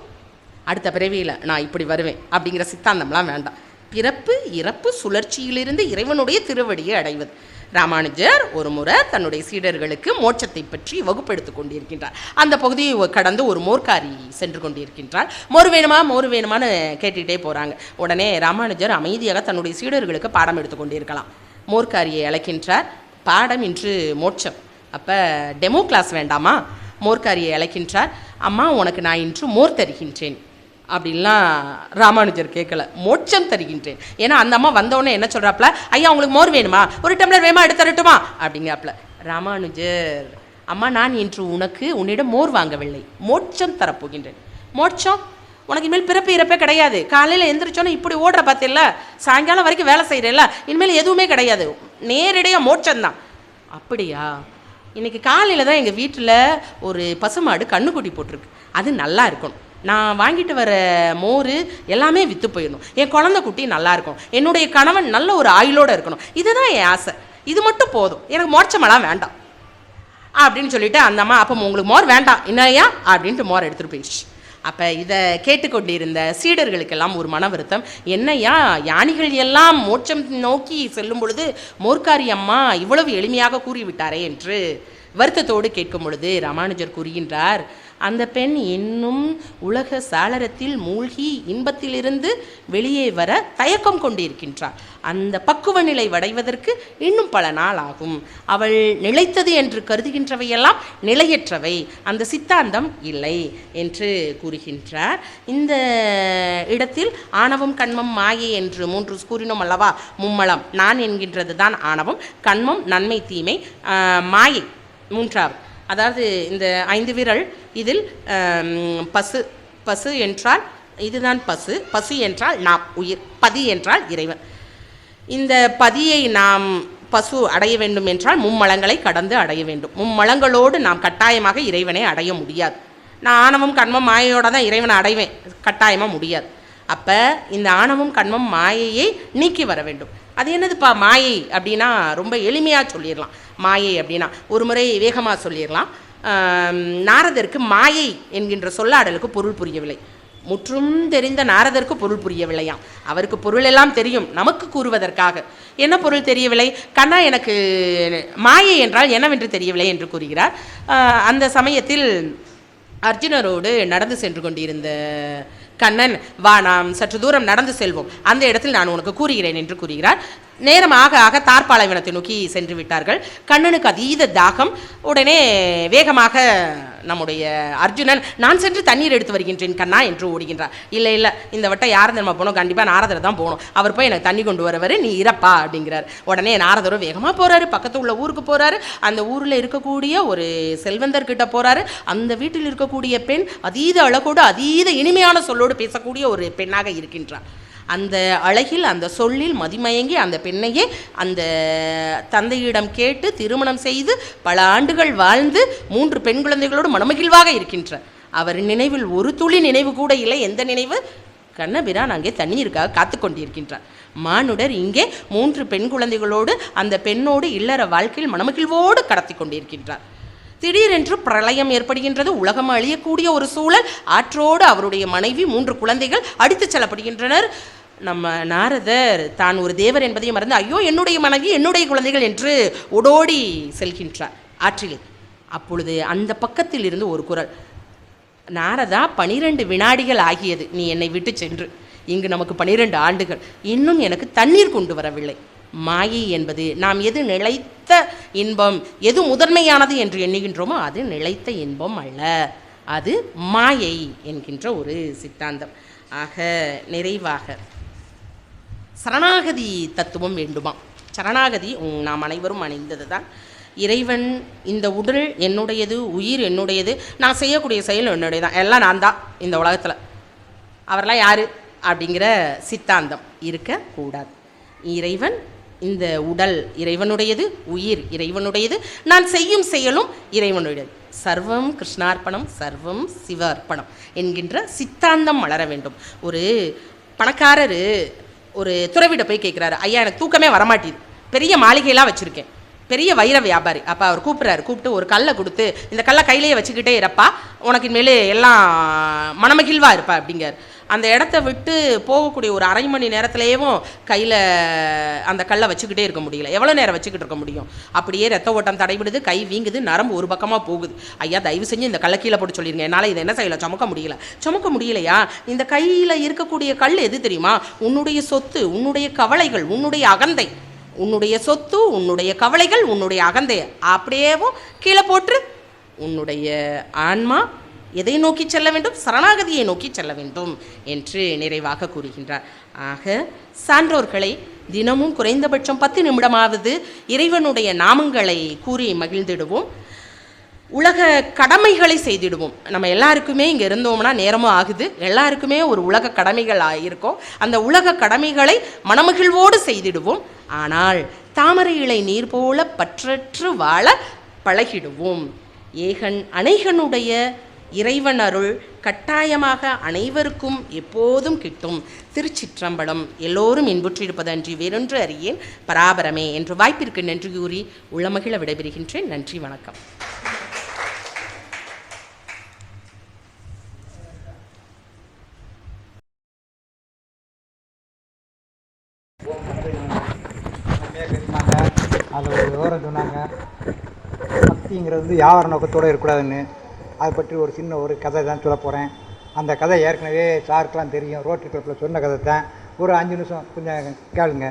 [SPEAKER 1] அடுத்த பிறவியில் நான் இப்படி வருவேன் அப்படிங்கிற சித்தாந்தம்லாம் வேண்டாம். பிறப்பு இறப்பு சுழற்சியிலிருந்து இறைவனுடைய திருவடியை அடைவது. ராமானுஜர் ஒரு முறை தன்னுடைய சீடர்களுக்கு மோட்சத்தை பற்றி வகுப்பெடுத்து கொண்டிருக்கின்றார். அந்த பகுதியை கடந்து ஒரு மோர்க்காரி சென்று கொண்டிருக்கின்றார். மோர் வேணுமா மோர் வேணுமான்னு கேட்டுகிட்டே போகிறாங்க. உடனே ராமானுஜர் அமைதியாக தன்னுடைய சீடர்களுக்கு பாடம் எடுத்து கொண்டிருக்கலாம். மோர்க்காரியை அழைக்கின்றார். பாடம் இன்று மோட்சம். அப்போ டெமோ கிளாஸ் வேண்டாமா? மோர்க்காரியை அழைக்கின்றார். அம்மா, உனக்கு நான் இன்று மோர் தருகின்றேன் அப்படின்லாம் ராமானுஜர் கேட்கல, மோட்சம் தருகின்றேன். ஏன்னா அந்த அம்மா வந்தோடனே என்ன சொல்கிறாப்புல, ஐயா உங்களுக்கு மோர் வேணுமா, ஒரு டம்ளர் வேணுமா எடுத்துரட்டுமா அப்படிங்கிறாப்புல. ராமானுஜர், அம்மா நான் இன்று உன்னிடம் மோர் வாங்கவில்லை, மோட்சம் தரப்போகின்றேன். மோட்சம்? உனக்கு இனிமேல் பிறப்பு இறப்பே கிடையாது. காலையில் எந்திரிச்சோன்னே இப்படி ஓடுற பார்த்தில்ல, சாயங்காலம் வரைக்கும் வேலை செய்கிறேல்ல, இனிமேல் எதுவுமே கிடையாது, நேரடியாக மோட்சம்தான். அப்படியா? இன்றைக்கி காலையில் தான் எங்கள் வீட்டில் ஒரு பசுமாடு கண்ணுக்குட்டி போட்டிருக்கு, அது நல்லா இருக்கணும், நான் வாங்கிட்டு வர மோர் எல்லாமே விற்று போயிடணும், என் குழந்தை குட்டி நல்லா இருக்கும், என்னுடைய கணவன் நல்ல ஒரு ஆயுளோடு இருக்கணும், இதுதான் என் ஆசை, இது மட்டும் போதும், எனக்கு மோட்சமெல்லாம் வேண்டாம் அப்படின்னு சொல்லிட்டு அந்த அம்மா, அப்போ உங்களுக்கு மோர் வேண்டாம் என்னையா அப்படின்ட்டு மோர் எடுத்துகிட்டு போயிடுச்சு. அப்போ இதை கேட்டுக்கொண்டிருந்த சீடர்களுக்கெல்லாம் ஒரு மன வருத்தம். என்னையா, யானைகள் எல்லாம் மோட்சம் நோக்கி செல்லும் பொழுது மோர்க்காரி அம்மா இவ்வளவு எளிமையாக கூறிவிட்டாரே என்று வருத்தத்தோடு கேட்கும் பொழுது ராமானுஜர் கூறுகின்றார், அந்த பெண் இன்னும் உலக சாளரத்தில் மூழ்கி இன்பத்திலிருந்து வெளியே வர தயக்கம் கொண்டிருக்கின்றார். அந்த பக்குவ நிலை அடைவதற்கு இன்னும் பல நாள் ஆகும். அவள் நிலைத்தது என்று கருதுகின்றவையெல்லாம் நிலையற்றவை, அந்த சித்தாந்தம் இல்லை என்று கூறுகின்றார். இந்த இடத்தில் ஆணவம் கண்மம் மாயை என்று 3 கூறினோம் அல்லவா? மும்மலம் நான் என்கின்றது தான் ஆணவம், கண்மம் நன்மை தீமை, மாயை 3வது. அதாவது இந்த 5 விரல், இதில் பசு, பசு என்றால் இதுதான் பசு, பசு என்றால் நாம் உயிர், பதி என்றால் இறைவன். இந்த பதியை நாம் பசு அடைய வேண்டும் என்றால் மும்மலங்களை கடந்து அடைய வேண்டும். மும்மலங்களோடு நாம் கட்டாயமாக இறைவனை அடைய முடியாது. நான் ஆணவம் கண்மம் மாயையோடு தான் இறைவனை அடைவேன், கட்டாயமாக முடியாது. அப்போ இந்த ஆணவம் கண்மம் மாயையை நீக்கி வர வேண்டும். அது என்னதுப்பா மாயை அப்படின்னா ரொம்ப எளிமையாக சொல்லிடலாம். மாயை அப்படின்னா ஒரு முறை வேகமாக சொல்லிடலாம். நாரதருக்கு மாயை என்கின்ற சொல்லாடலுக்கு பொருள் புரியவில்லை. முற்றும் தெரிந்த நாரதருக்கு பொருள் புரியவில்லையாம். அவருக்கு பொருள் எல்லாம் தெரியும், நமக்கு கூறுவதற்காக. என்ன பொருள் தெரியவில்லை? கண்ணா எனக்கு மாயை என்றால் என்னவென்று தெரியவில்லை என்று கூறுகிறார். அந்த சமயத்தில் அர்ஜுனரோடு நடந்து சென்று கொண்டிருந்த கண்ணன், வா நாம் சற்று தூரம் நடந்து செல்வோம், அந்த இடத்தில் நான் உனக்கு கூறுகிறேன் என்று கூறுகிறார். நேரம் ஆக ஆக தார்பாலைவனத்தை நோக்கி சென்று விட்டார்கள். கண்ணனுக்கு அதீத தாகம். உடனே வேகமாக நம்முடைய அர்ஜுனன், நான் சென்று தண்ணீர் எடுத்து வருகின்றேன் கண்ணா என்று ஓடுகின்றார். இல்லை இல்லை, இந்த வட்டம் யார் நம்ம போனோம், கண்டிப்பாக நாரதர் தான் போகணும், அவர் போய் எனக்கு தண்ணி கொண்டு வரவர், நீ இறப்பா அப்படிங்கிறார். உடனே நாரதரும் வேகமாக போகிறாரு, பக்கத்து உள்ள ஊருக்கு போகிறாரு. அந்த ஊரில் இருக்கக்கூடிய ஒரு செல்வந்தர்கிட்ட போகிறாரு. அந்த வீட்டில் இருக்கக்கூடிய பெண் அதீத அழகோடு அதீத இனிமையான சொல்லோடு பேசக்கூடிய ஒரு பெண்ணாக இருக்கின்றார். அந்த அழகில் அந்த சொல்லில் மதிமயங்கி அந்த பெண்ணையே அந்த தந்தையிடம் கேட்டு திருமணம் செய்து பல ஆண்டுகள் வாழ்ந்து 3 பெண் குழந்தைகளோடு மனமகிழ்வாக இருக்கின்றார். அவர் நினைவில் ஒரு துளி நினைவு கூட இல்லை. எந்த நினைவு? கண்ணபிரான் அங்கே தண்ணீருக்காக காத்து கொண்டிருக்கின்றார். மானுடர் இங்கே 3 பெண் குழந்தைகளோடு அந்த பெண்ணோடு இல்லற வாழ்க்கையில் மனமகிழ்வோடு கடத்தி கொண்டிருக்கின்றார். திடீரென்று பிரளயம் ஏற்படுகின்றது. உலகம் அழியக்கூடிய ஒரு சூழல். ஆற்றோடு அவருடைய மனைவி 3 குழந்தைகள் அடித்துச் செல்லப்படுகின்றனர். நம்ம நாரதர் தான் ஒரு தேவர் என்பதையும் மறந்து, ஐயோ என்னுடைய மனைவி என்னுடைய குழந்தைகள் என்று ஓடோடி செல்கின்றார் ஆற்றிலே. அப்பொழுது அந்த பக்கத்தில் இருந்து ஒரு குரல், நாரதா 12 வினாடிகள் ஆகியது நீ என்னை விட்டு சென்று, இங்கு நமக்கு 12 ஆண்டுகள், இன்னும் எனக்கு தண்ணீர் கொண்டு வரவில்லை. மாயை என்பது நாம் எது நிலைத்த இன்பம், எது முதன்மையானது என்று எண்ணுகின்றோமோ அது நிலைத்த இன்பம் அல்ல, அது மாயை என்கின்ற ஒரு சித்தாந்தம். ஆக நிறைவாக சரணாகதி தத்துவம் வேண்டுமா? சரணாகதி நாம் அனைவரும் அணிந்தது தான். இறைவன் இந்த உடல் என்னுடையது, உயிர் என்னுடையது, நான் செய்யக்கூடிய செயல் என்னுடையது தான், எல்லாம் நான் தான் இந்த உலகத்தில், அவரெல்லாம் யார் அப்படிங்கிற சித்தாந்தம் இருக்கக்கூடாது. இறைவன் இந்த உடல் இறைவனுடையது, உயிர் இறைவனுடையது, நான் செய்யும் செயலும் இறைவனுடையது. சர்வம் கிருஷ்ணார்ப்பணம் சர்வம் சிவ அர்ப்பணம் என்கின்ற சித்தாந்தம் வளர வேண்டும். ஒரு பணக்காரர் ஒரு துறவிட போய் கேட்குறாரு, ஐயா எனக்கு தூக்கமே வரமாட்டேது, பெரிய மாளிகையெல்லாம் வச்சுருக்கேன், பெரிய வைர வியாபாரி. அப்போ அவர் கூப்பிட்டு ஒரு கல்லை கொடுத்து, இந்த கல்லை கையிலேயே வச்சுக்கிட்டே இருப்பா, உனக்கு இனிமேல் எல்லாம் மனமகிழ்வாக இருப்பா அப்படிங்கார். அந்த இடத்த விட்டு போகக்கூடிய ஒரு அரை மணி நேரத்துலேயும் கையில் அந்த கல்லை வச்சுக்கிட்டே இருக்க முடியல. எவ்வளோ நேரம் வச்சுக்கிட்டு இருக்க முடியும்? அப்படியே ரத்த ஓட்டம் தடைபடுது, கை வீங்குது, நரம்பு ஒரு பக்கமாக போகுது. ஐயா தயவு செஞ்சு இந்த கல்லை கீழே போட்டு சொல்லிடுங்க, என்னால் இதை என்ன செய்யலை, சுமக்க முடியலையா? இந்த கையில் இருக்கக்கூடிய கல் எது தெரியுமா? உன்னுடைய சொத்து, உன்னுடைய கவலைகள், உன்னுடைய அகந்தை, உன்னுடைய சொத்து, உன்னுடைய கவலைகள், உன்னுடைய அகந்தை அப்படியேவும் கீழே போட்டு உன்னுடைய ஆன்மா எதை நோக்கி செல்ல வேண்டும்? சரணாகதியை நோக்கி செல்ல வேண்டும் என்று நிறைவாக கூறுகின்றார். ஆக சான்றோர்களை தினமும் குறைந்தபட்சம் 10 நிமிடமாவது இறைவனுடைய நாமங்களை கூறி மகிழ்ந்திடுவோம். உலக கடமைகளை செய்திடுவோம். நம்ம எல்லாருக்குமே இங்கே இருந்தோம்னா நேரமும் ஆகுது, எல்லாருக்குமே ஒரு உலக கடமைகள் இருக்கும். அந்த உலக கடமைகளை மனமகிழ்வோடு செய்திடுவோம். ஆனால் தாமரை இலை நீர் போல பற்றற்று வாழ பழகிடுவோம். ஏகன் அநேகனுடைய இறைவன் அருள் கட்டாயமாக அனைவருக்கும் எப்போதும் கிட்டும். திருச்சிற்றம்பலம். எல்லோரும் இன்புற்றிருப்பது அன்றி வேறொன்று அறியேன், பராபரமே என்று வாய்ப்பிற்கு நன்றி கூறி உள்ளமகிழ விடைபெறுகின்றேன். நன்றி, வணக்கம்.
[SPEAKER 2] அது ஒரு விவரம் சொன்னாங்க. பக்திங்கிறது வியாபார நோக்கத்தோடு இருக்கக்கூடாதுன்னு. அதை பற்றி ஒரு சின்ன ஒரு கதை தான் சொல்ல போகிறேன். அந்த கதை ஏற்கனவே சாருக்கெலாம் தெரியும், ரோட்டரி கிளப்பில் சொன்ன கதை தான். ஒரு 5 நிமிஷம் கொஞ்சம் கேளுங்க.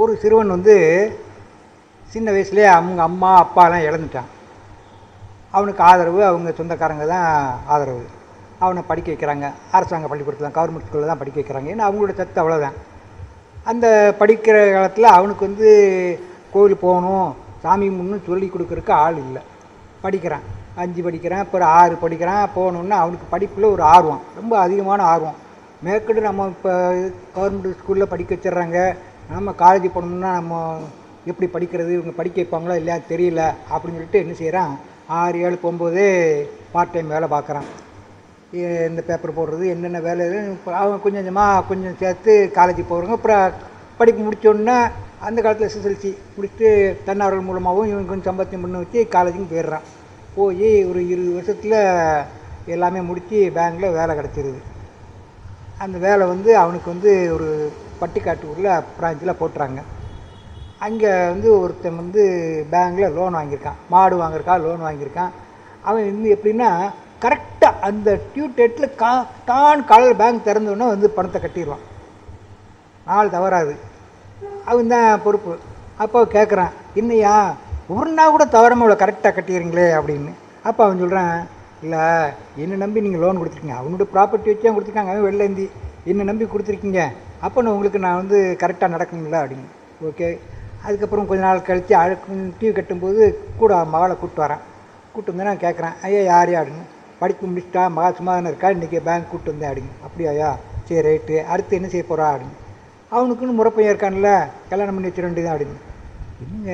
[SPEAKER 2] ஒரு சிறுவன் சின்ன வயசுலேயே அவங்க அம்மா அப்பாலாம் இழந்துட்டான். அவனுக்கு ஆதரவு அவங்க சொந்தக்காரங்க தான் ஆதரவு. அவனை படிக்க வைக்கிறாங்க. அரசாங்க பள்ளிக்கூடத்தில் தான், கவர்மெண்ட் ஸ்கூலில் தான் படிக்க வைக்கிறாங்க. ஏன்னா அவங்களோட சத்து அவ்வளோதான். அந்த படிக்கிற காலத்தில் அவனுக்கு கோவில் போகணும், சாமி முன்னு சொல்லி கொடுக்குறதுக்கு ஆள் இல்லை. படிக்கிறான், 5 படிக்கிறான், அப்புறம் 6 படிக்கிறான். போகணுன்னா அவனுக்கு படிப்பில் ஒரு ஆர்வம், ரொம்ப அதிகமான ஆர்வம். மேற்கொண்டு நம்ம இப்போ கவர்மெண்ட் ஸ்கூலில் படிக்க வச்சிட்றாங்க, நம்ம காலேஜ் போகணும்னா நம்ம எப்படி படிக்கிறது, இவங்க படிக்க வைப்பாங்களோ இல்லையா தெரியல அப்படின்னு சொல்லிட்டு என்ன செய்கிறான், 6, 7 போகும்போதே பார்ட் டைம் வேலை பார்க்குறான். இந்த பேப்பர் போடுறது என்னென்ன வேலை, அவன் கொஞ்சம் கொஞ்சமாக கொஞ்சம் சேர்த்து காலேஜ் போகிறாங்க. அப்புறம் படிப்பு முடித்தோடனே அந்த காலத்தில் SSLC முடிச்சுட்டு தன்னார்வல் மூலமாகவும் இவன் கொஞ்சம் சம்பாத்தியம் பண்ண வச்சு காலேஜுக்கும் போயிடுறான். போய் ஒரு 20 வருஷத்தில் எல்லாமே முடித்து பேங்கில் வேலை கிடச்சிருது. அந்த வேலை அவனுக்கு ஒரு பட்டிக்காட்டூரில் பிரான்ச்சில் போட்டுறாங்க. அங்கே ஒருத்தன் பேங்கில் லோன் வாங்கியிருக்கான், மாடு வாங்கியிருக்கான், லோன் வாங்கியிருக்கான். அவன் எப்படின்னா கரெக்டாக அந்த டியூ டேட்டில் தான் காலையில் பேங்க் திறந்தோன்னே பணத்தை கட்டிடுவான். நாள் தவறாது. அவன் தான் பொறுப்பு. அப்போ கேட்குறான், இன்னையா ஒரு நாள் கூட தவறாமல் இவ்வளோ கரெக்டாக கட்டிடுறீங்களே அப்படின்னு. அப்போ அவன் சொல்கிறான், இல்லை என்னை நம்பி நீங்கள் லோன் கொடுத்துருக்கீங்க, அவனோட ப்ராப்பர்ட்டி வச்சு அவன் கொடுத்துருக்காங்க, அவன் வெள்ளேந்தி என்னை நம்பி கொடுத்துருக்கீங்க, அப்போ நான் உங்களுக்கு நான் கரெக்டாக நடக்கணுங்களா அப்படின்னு. ஓகே. அதுக்கப்புறம் கொஞ்ச நாள் கழித்து டியூ கட்டும்போது கூட மகளை கூப்பிட்டு வரேன். கூப்பிட்டு வந்தேன். நான் கேட்குறேன், ஐயா யார் அப்படின்னு. படிப்பு முடிச்சிட்டா, மகா சும்மா தானே இருக்கா, இன்றைக்கி பேங்க் கூப்பிட்டு வந்தேன் அப்படின்னு. அப்படியா, சரி ரைட்டு, அடுத்து என்ன செய்ய போகிறா அப்படின்னு. அவனுக்குன்னு முறப்பையன் இருக்கான்ல, கல்யாணம் பண்ணி வச்சிட வேண்டியதான் அப்படின்னு. என்னங்க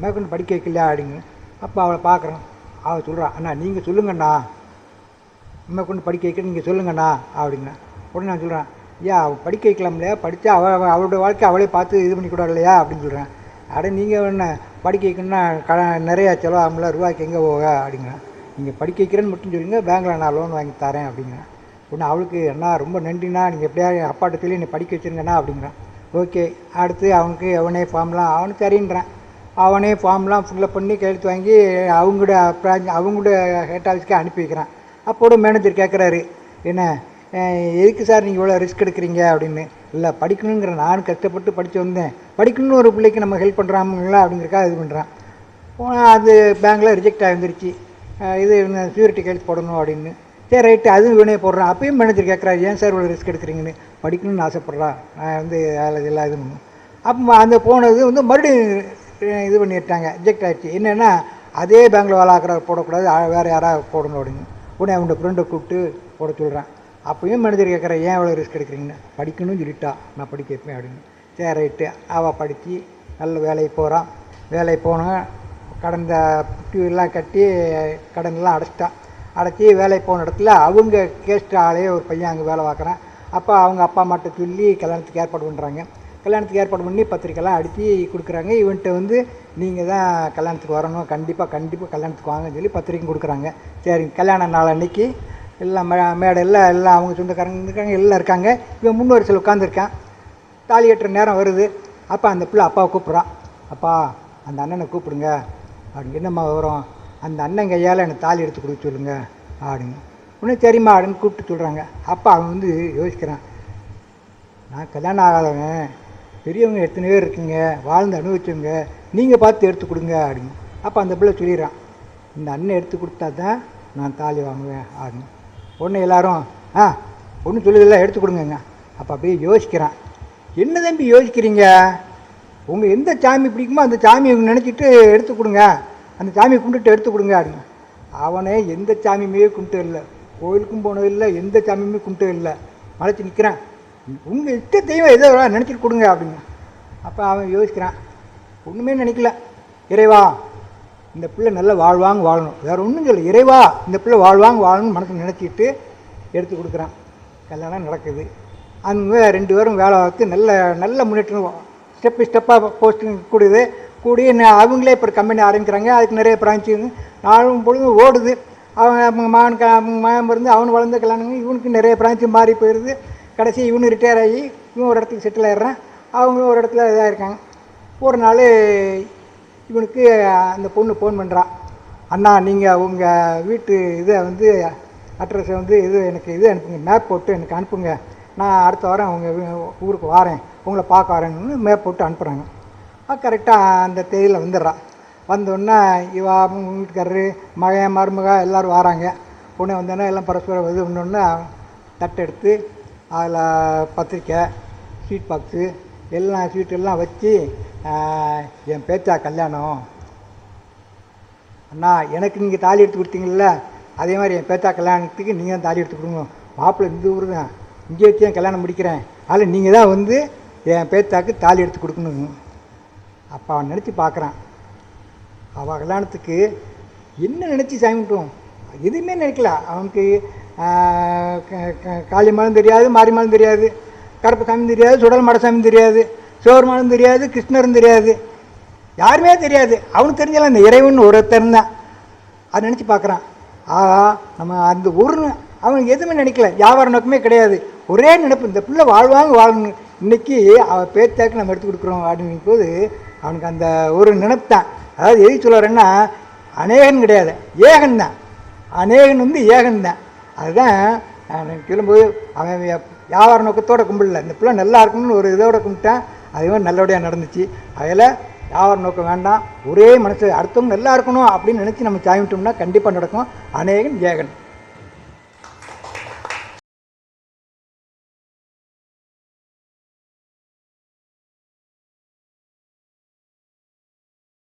[SPEAKER 2] மேற்கொண்டு படிக்க வைக்கலையா அப்படின்னு. அப்போ அவளை பார்க்குறேன். அவள் சொல்கிறான், அண்ணா நீங்கள் சொல்லுங்கண்ணா, நம்ம கொண்டு படிக்க வைக்க நீங்கள் சொல்லுங்கண்ணா அப்படின்னா. உடனே நான் சொல்கிறேன், ஐயா அவள் படிக்க வைக்கலாம் இல்லையா, படித்தா அவளோட வாழ்க்கை அவளே பார்த்து இது பண்ணிக்கூடாது இல்லையா அப்படின்னு சொல்கிறேன். அட நீங்கள் என்ன படிக்க வைக்கணும்னா நிறையா செலவாகும்ல, ரூபாய்க்கு எங்கே போக அப்படிங்கிறேன். நீங்கள் படிக்க வைக்கிறேன்னு மட்டும் சொல்லுங்க, பேங்கில் நான் லோன் வாங்கி தரேன் அப்படிங்கிறேன். உடனே அவளுக்கு அண்ணா ரொம்ப நன்றிண்ணா, நீங்கள் எப்படியா அப்பாட்ட சொல்லி என்னை படிக்க வச்சுருங்கண்ணா அப்படிங்கிறான். ஓகே. அடுத்து அவனுக்கு அவனே அவனுக்கு சரின்றான். அவனே ஃபார்ம்லாம் ஃபில்லப் பண்ணி கையெழுத்து வாங்கி அவங்களோட ஹெட் ஆஃபீஸ்க்கு அனுப்பி வைக்கிறான். அப்போட மேனேஜர் கேட்குறாரு, என்ன எதுக்கு சார் நீங்கள் இவ்வளோ ரிஸ்க் எடுக்கிறீங்க அப்படின்னு. இல்லை படிக்கணுங்கிற நானும் கஷ்டப்பட்டு படித்து வந்தேன், படிக்கணும்னு ஒரு பிள்ளைக்கு நம்ம ஹெல்ப் பண்ணுறாங்களா அப்படிங்கிறக்காக இது பண்ணுறான். அது பேங்கில் ரிஜெக்ட் ஆகிருந்துருச்சு. இது சியூரிட்டி கையெழுத்து போடணும் அப்படின்னு. சரி ரைட்டு, அதுவும் இவனே போடுறான். அப்பயும் மேனேஜர் கேட்குறாரு, ஏன் சார் இவ்வளோ ரிஸ்க் எடுக்கிறீங்கன்னு. படிக்கணும்னு ஆசைப்பட்றான், நான் எல்லாம் இது பண்ணும். அப்போ அந்த போனது மறுபடியும் இது பண்ணிட்டாங்க, ரிஜெக்ட் ஆகிடுச்சு. என்னென்னா அதே பேங்கில் வேலை ஆக்கிற போடக்கூடாது, வேறு யாராவது போடணும் அப்படின்னு. உடனே அவனோட ஃப்ரெண்டை கூப்பிட்டு போட சொல்கிறான். அப்போயும் மேனேஜர் கேட்குறேன், ஏன் எவ்வளோ ரிஸ்க் எடுக்கிறீங்கன்னு. படிக்கணும்னு சொல்லிட்டா, நான் படிக்க வைப்பேன் அப்படின்னு. சரி ரைட்டு. அவள் படித்து நல்ல வேலைக்கு போகிறான். வேலைக்கு போனால் கடந்த எல்லாம் கட்டி கடனெல்லாம் அடைச்சிட்டான். அடைச்சி வேலைக்கு போன இடத்துல அவங்க கேஸ்ட் ஆளே ஒரு பையன் அங்கே வேலை பார்க்குறான். அப்போ அவங்க அப்பா அம்மாட்ட சொல்லி கல்யாணத்துக்கு ஏற்பாடு பண்ணுறாங்க. கல்யாணத்துக்கு ஏற்பாடு பண்ணி பத்திரிக்கைலாம் அடித்து கொடுக்குறாங்க. இவன்ட்டு நீங்கள் தான் கல்யாணத்துக்கு வரணும், கண்டிப்பாக கல்யாணத்துக்கு வாங்கன்னு சொல்லி பத்திரிக்கை கொடுக்குறாங்க. சரி, கல்யாண நாள் அன்னைக்கு எல்லாம் மேடையில் எல்லாம் அவங்க சொந்தக்காரங்க இருக்காங்க, எல்லாம் இருக்காங்க. இவன் முன்வரிசையில் உட்காந்துருக்கான். தாலி கட்டுற நேரம் வருது. அப்போ அந்த பிள்ளை அப்பாவை கூப்பிட்றான். அப்பா அந்த அண்ணனை கூப்பிடுங்க அப்படின்னு. என்னம்மா வரும், அந்த அண்ணன் கையால் எனக்கு தாலி எடுத்து கொடுக்க சொல்லுங்க அப்படின்னு. உடனே சரிம்மா அப்படின்னு கூப்பிட்டு சொல்கிறாங்க. அப்பா அவன் யோசிக்கிறான், நான் கல்யாணம் ஆகாதவன், பெரியவங்க எத்தனை பேர் இருக்குங்க, வாழ்ந்து அனுபவிச்சவங்க, நீங்கள் பார்த்து எடுத்து கொடுங்க அப்படின்னு. அப்போ அந்த பிள்ளை சொல்லிடுறான், இந்த அண்ணன் எடுத்து கொடுத்தா தான் நான் தாலி வாங்குவேன் அப்படின்னு. உடனே எல்லோரும் ஒன்றும் சொல்லுதில்ல, எடுத்து கொடுங்கங்க. அப்போ அப்படியே யோசிக்கிறான், என்ன தம்பி யோசிக்கிறீங்க, உங்கள் எந்த சாமி பிடிக்குமோ அந்த சாமியை நினச்சிட்டு எடுத்து கொடுங்க, அந்த சாமியை கும்பிட்டு எடுத்து கொடுங்க அப்படின்னு. அவனே எந்த சாமியுமே கும்பிட்டு இல்லை, கோயிலுக்கும் போனதில்லை, எந்த சாமியுமே கும்பிட்டு இல்லை, மலைச்சு நிற்கிறான். உங்கள் இஷ்ட தெய்வம் ஏதோ நினச்சிட்டு கொடுங்க அப்படிங்க. அப்போ அவன் யோசிக்கிறான், ஒன்றுமே நினைக்கல, இறைவா இந்த பிள்ளை நல்லா வாழ்வாங்க வாழணும், வேறு ஒன்றும் இல்லை, இறைவா இந்த பிள்ளை வாழ்வாங்க வாழணும்னு மனசு நினச்சிட்டு எடுத்து கொடுக்குறான். கல்யாணம் நடக்குது. அவங்க 2 பேரும் வேலை பார்த்து நல்ல நல்ல முன்னேற்றம், ஸ்டெப்பாக போஸ்டிங் கூடி அவங்களே இப்போ கம்பெனி ஆரம்பிக்கிறாங்க. அதுக்கு நிறைய பிரான்ச்சு நாளும் பொழுதும் ஓடுது. அவங்க மகன் இருந்து அவனு வளர்ந்த கல்யாணங்க, இவனுக்கு நிறைய பிரான்ச்சு மாறி போயிடுது. கடைசி இவனு ரிட்டையர் ஆகி இவன் ஒரு இடத்துக்கு செட்டில் ஆகிடுறான், அவங்களும் ஒரு இடத்துல இதாக இருக்காங்க. ஒரு நாள் இவனுக்கு அந்த பொண்ணு ஃபோன் பண்ணுறான், அண்ணா நீங்கள் உங்கள் வீட்டு இதை அட்ரஸை எனக்கு அனுப்புங்க, மேப் போட்டு எனக்கு அனுப்புங்க, நான் அடுத்த வாரம் உங்கள் ஊருக்கு வரேன், உங்களை பார்க்க வரேன்னு மேப் போட்டு அனுப்புகிறாங்க. கரெக்டாக அந்த தேதியில் வந்துடுறான். வந்தோடனே இவா வீட்டுக்காரரு மகன் மருமக எல்லோரும் வராங்க. பொண்ணு வந்தோடனே எல்லாம் பரஸ்பரம் இது பண்ணோடனே தட்டெடுத்து அதில் பத்திரிக்கை, ஸ்வீட் பாக்ஸு எல்லாம் ஸ்வீட்டெல்லாம் வச்சு, என் பேச்சா கல்யாணம் அண்ணா, எனக்கு நீங்கள் தாலி எடுத்து கொடுத்தீங்கள, அதே மாதிரி என் பேச்சா கல்யாணத்துக்கு நீங்கள் தான் தாலி எடுத்து கொடுங்க, மாப்பிள்ளை இந்த ஊர் தான், இங்கே வச்சு என் கல்யாணம் முடிக்கிறேன், அதில் நீங்கள் தான் என் பேச்சாக்கு தாலி எடுத்து கொடுக்கணுங்க. அப்போ அவன் நினச்சி பார்க்குறான், அவள் கல்யாணத்துக்கு என்ன நினச்சி சாமிட்டோம், எதுவுமே நினைக்கல. அவனுக்கு காளியம்மாளும் தெரியாது, மாரியம்மாளும் தெரியாது, கருப்பு சாமியும் தெரியாது, சுடல் மடசாமியும் தெரியாது, சிவருமானும் தெரியாது, கிருஷ்ணரும் தெரியாது, யாருமே தெரியாது. அவனுக்கு தெரிஞ்சாலும் அந்த இறைவன் ஒருத்தன் தான். அதை நினச்சி பார்க்குறான். நம்ம அந்த ஊர்னு அவனுக்கு எதுவுமே நினைக்கல, வியாபார நோக்கமே கிடையாது, ஒரே நினைப்பு, இந்த பிள்ளை வாழ்வாங்க வாழணும், இன்றைக்கி அவள் பேச்சாக்கு நம்ம எடுத்து கொடுக்குறோம் அப்படிங்கும் போது அவனுக்கு அந்த ஒரு நினைப்பு தான். அதாவது எது சொல்லுறேன்னா, அநேகன் கிடையாது, ஏகன் தான். அநேகன் ஏகன் தான். அதுதான் எனக்கு சொல்லும்போது அவன் வியாபார நோக்கத்தோடு கும்பிடல, இந்த பிள்ளை நல்லா இருக்கணும்னு ஒரு இதோட கும்பிட்டான். அதே மாதிரி நல்லபடியாக நடந்துச்சு. அதில் வியாபார நோக்கம் வேண்டாம், ஒரே மனசு அடுத்தவங்க நல்லா இருக்கணும் அப்படின்னு நினச்சி நம்ம சாமிட்டோம்னா கண்டிப்பாக நடக்கும். அநேகன் ஏகன்.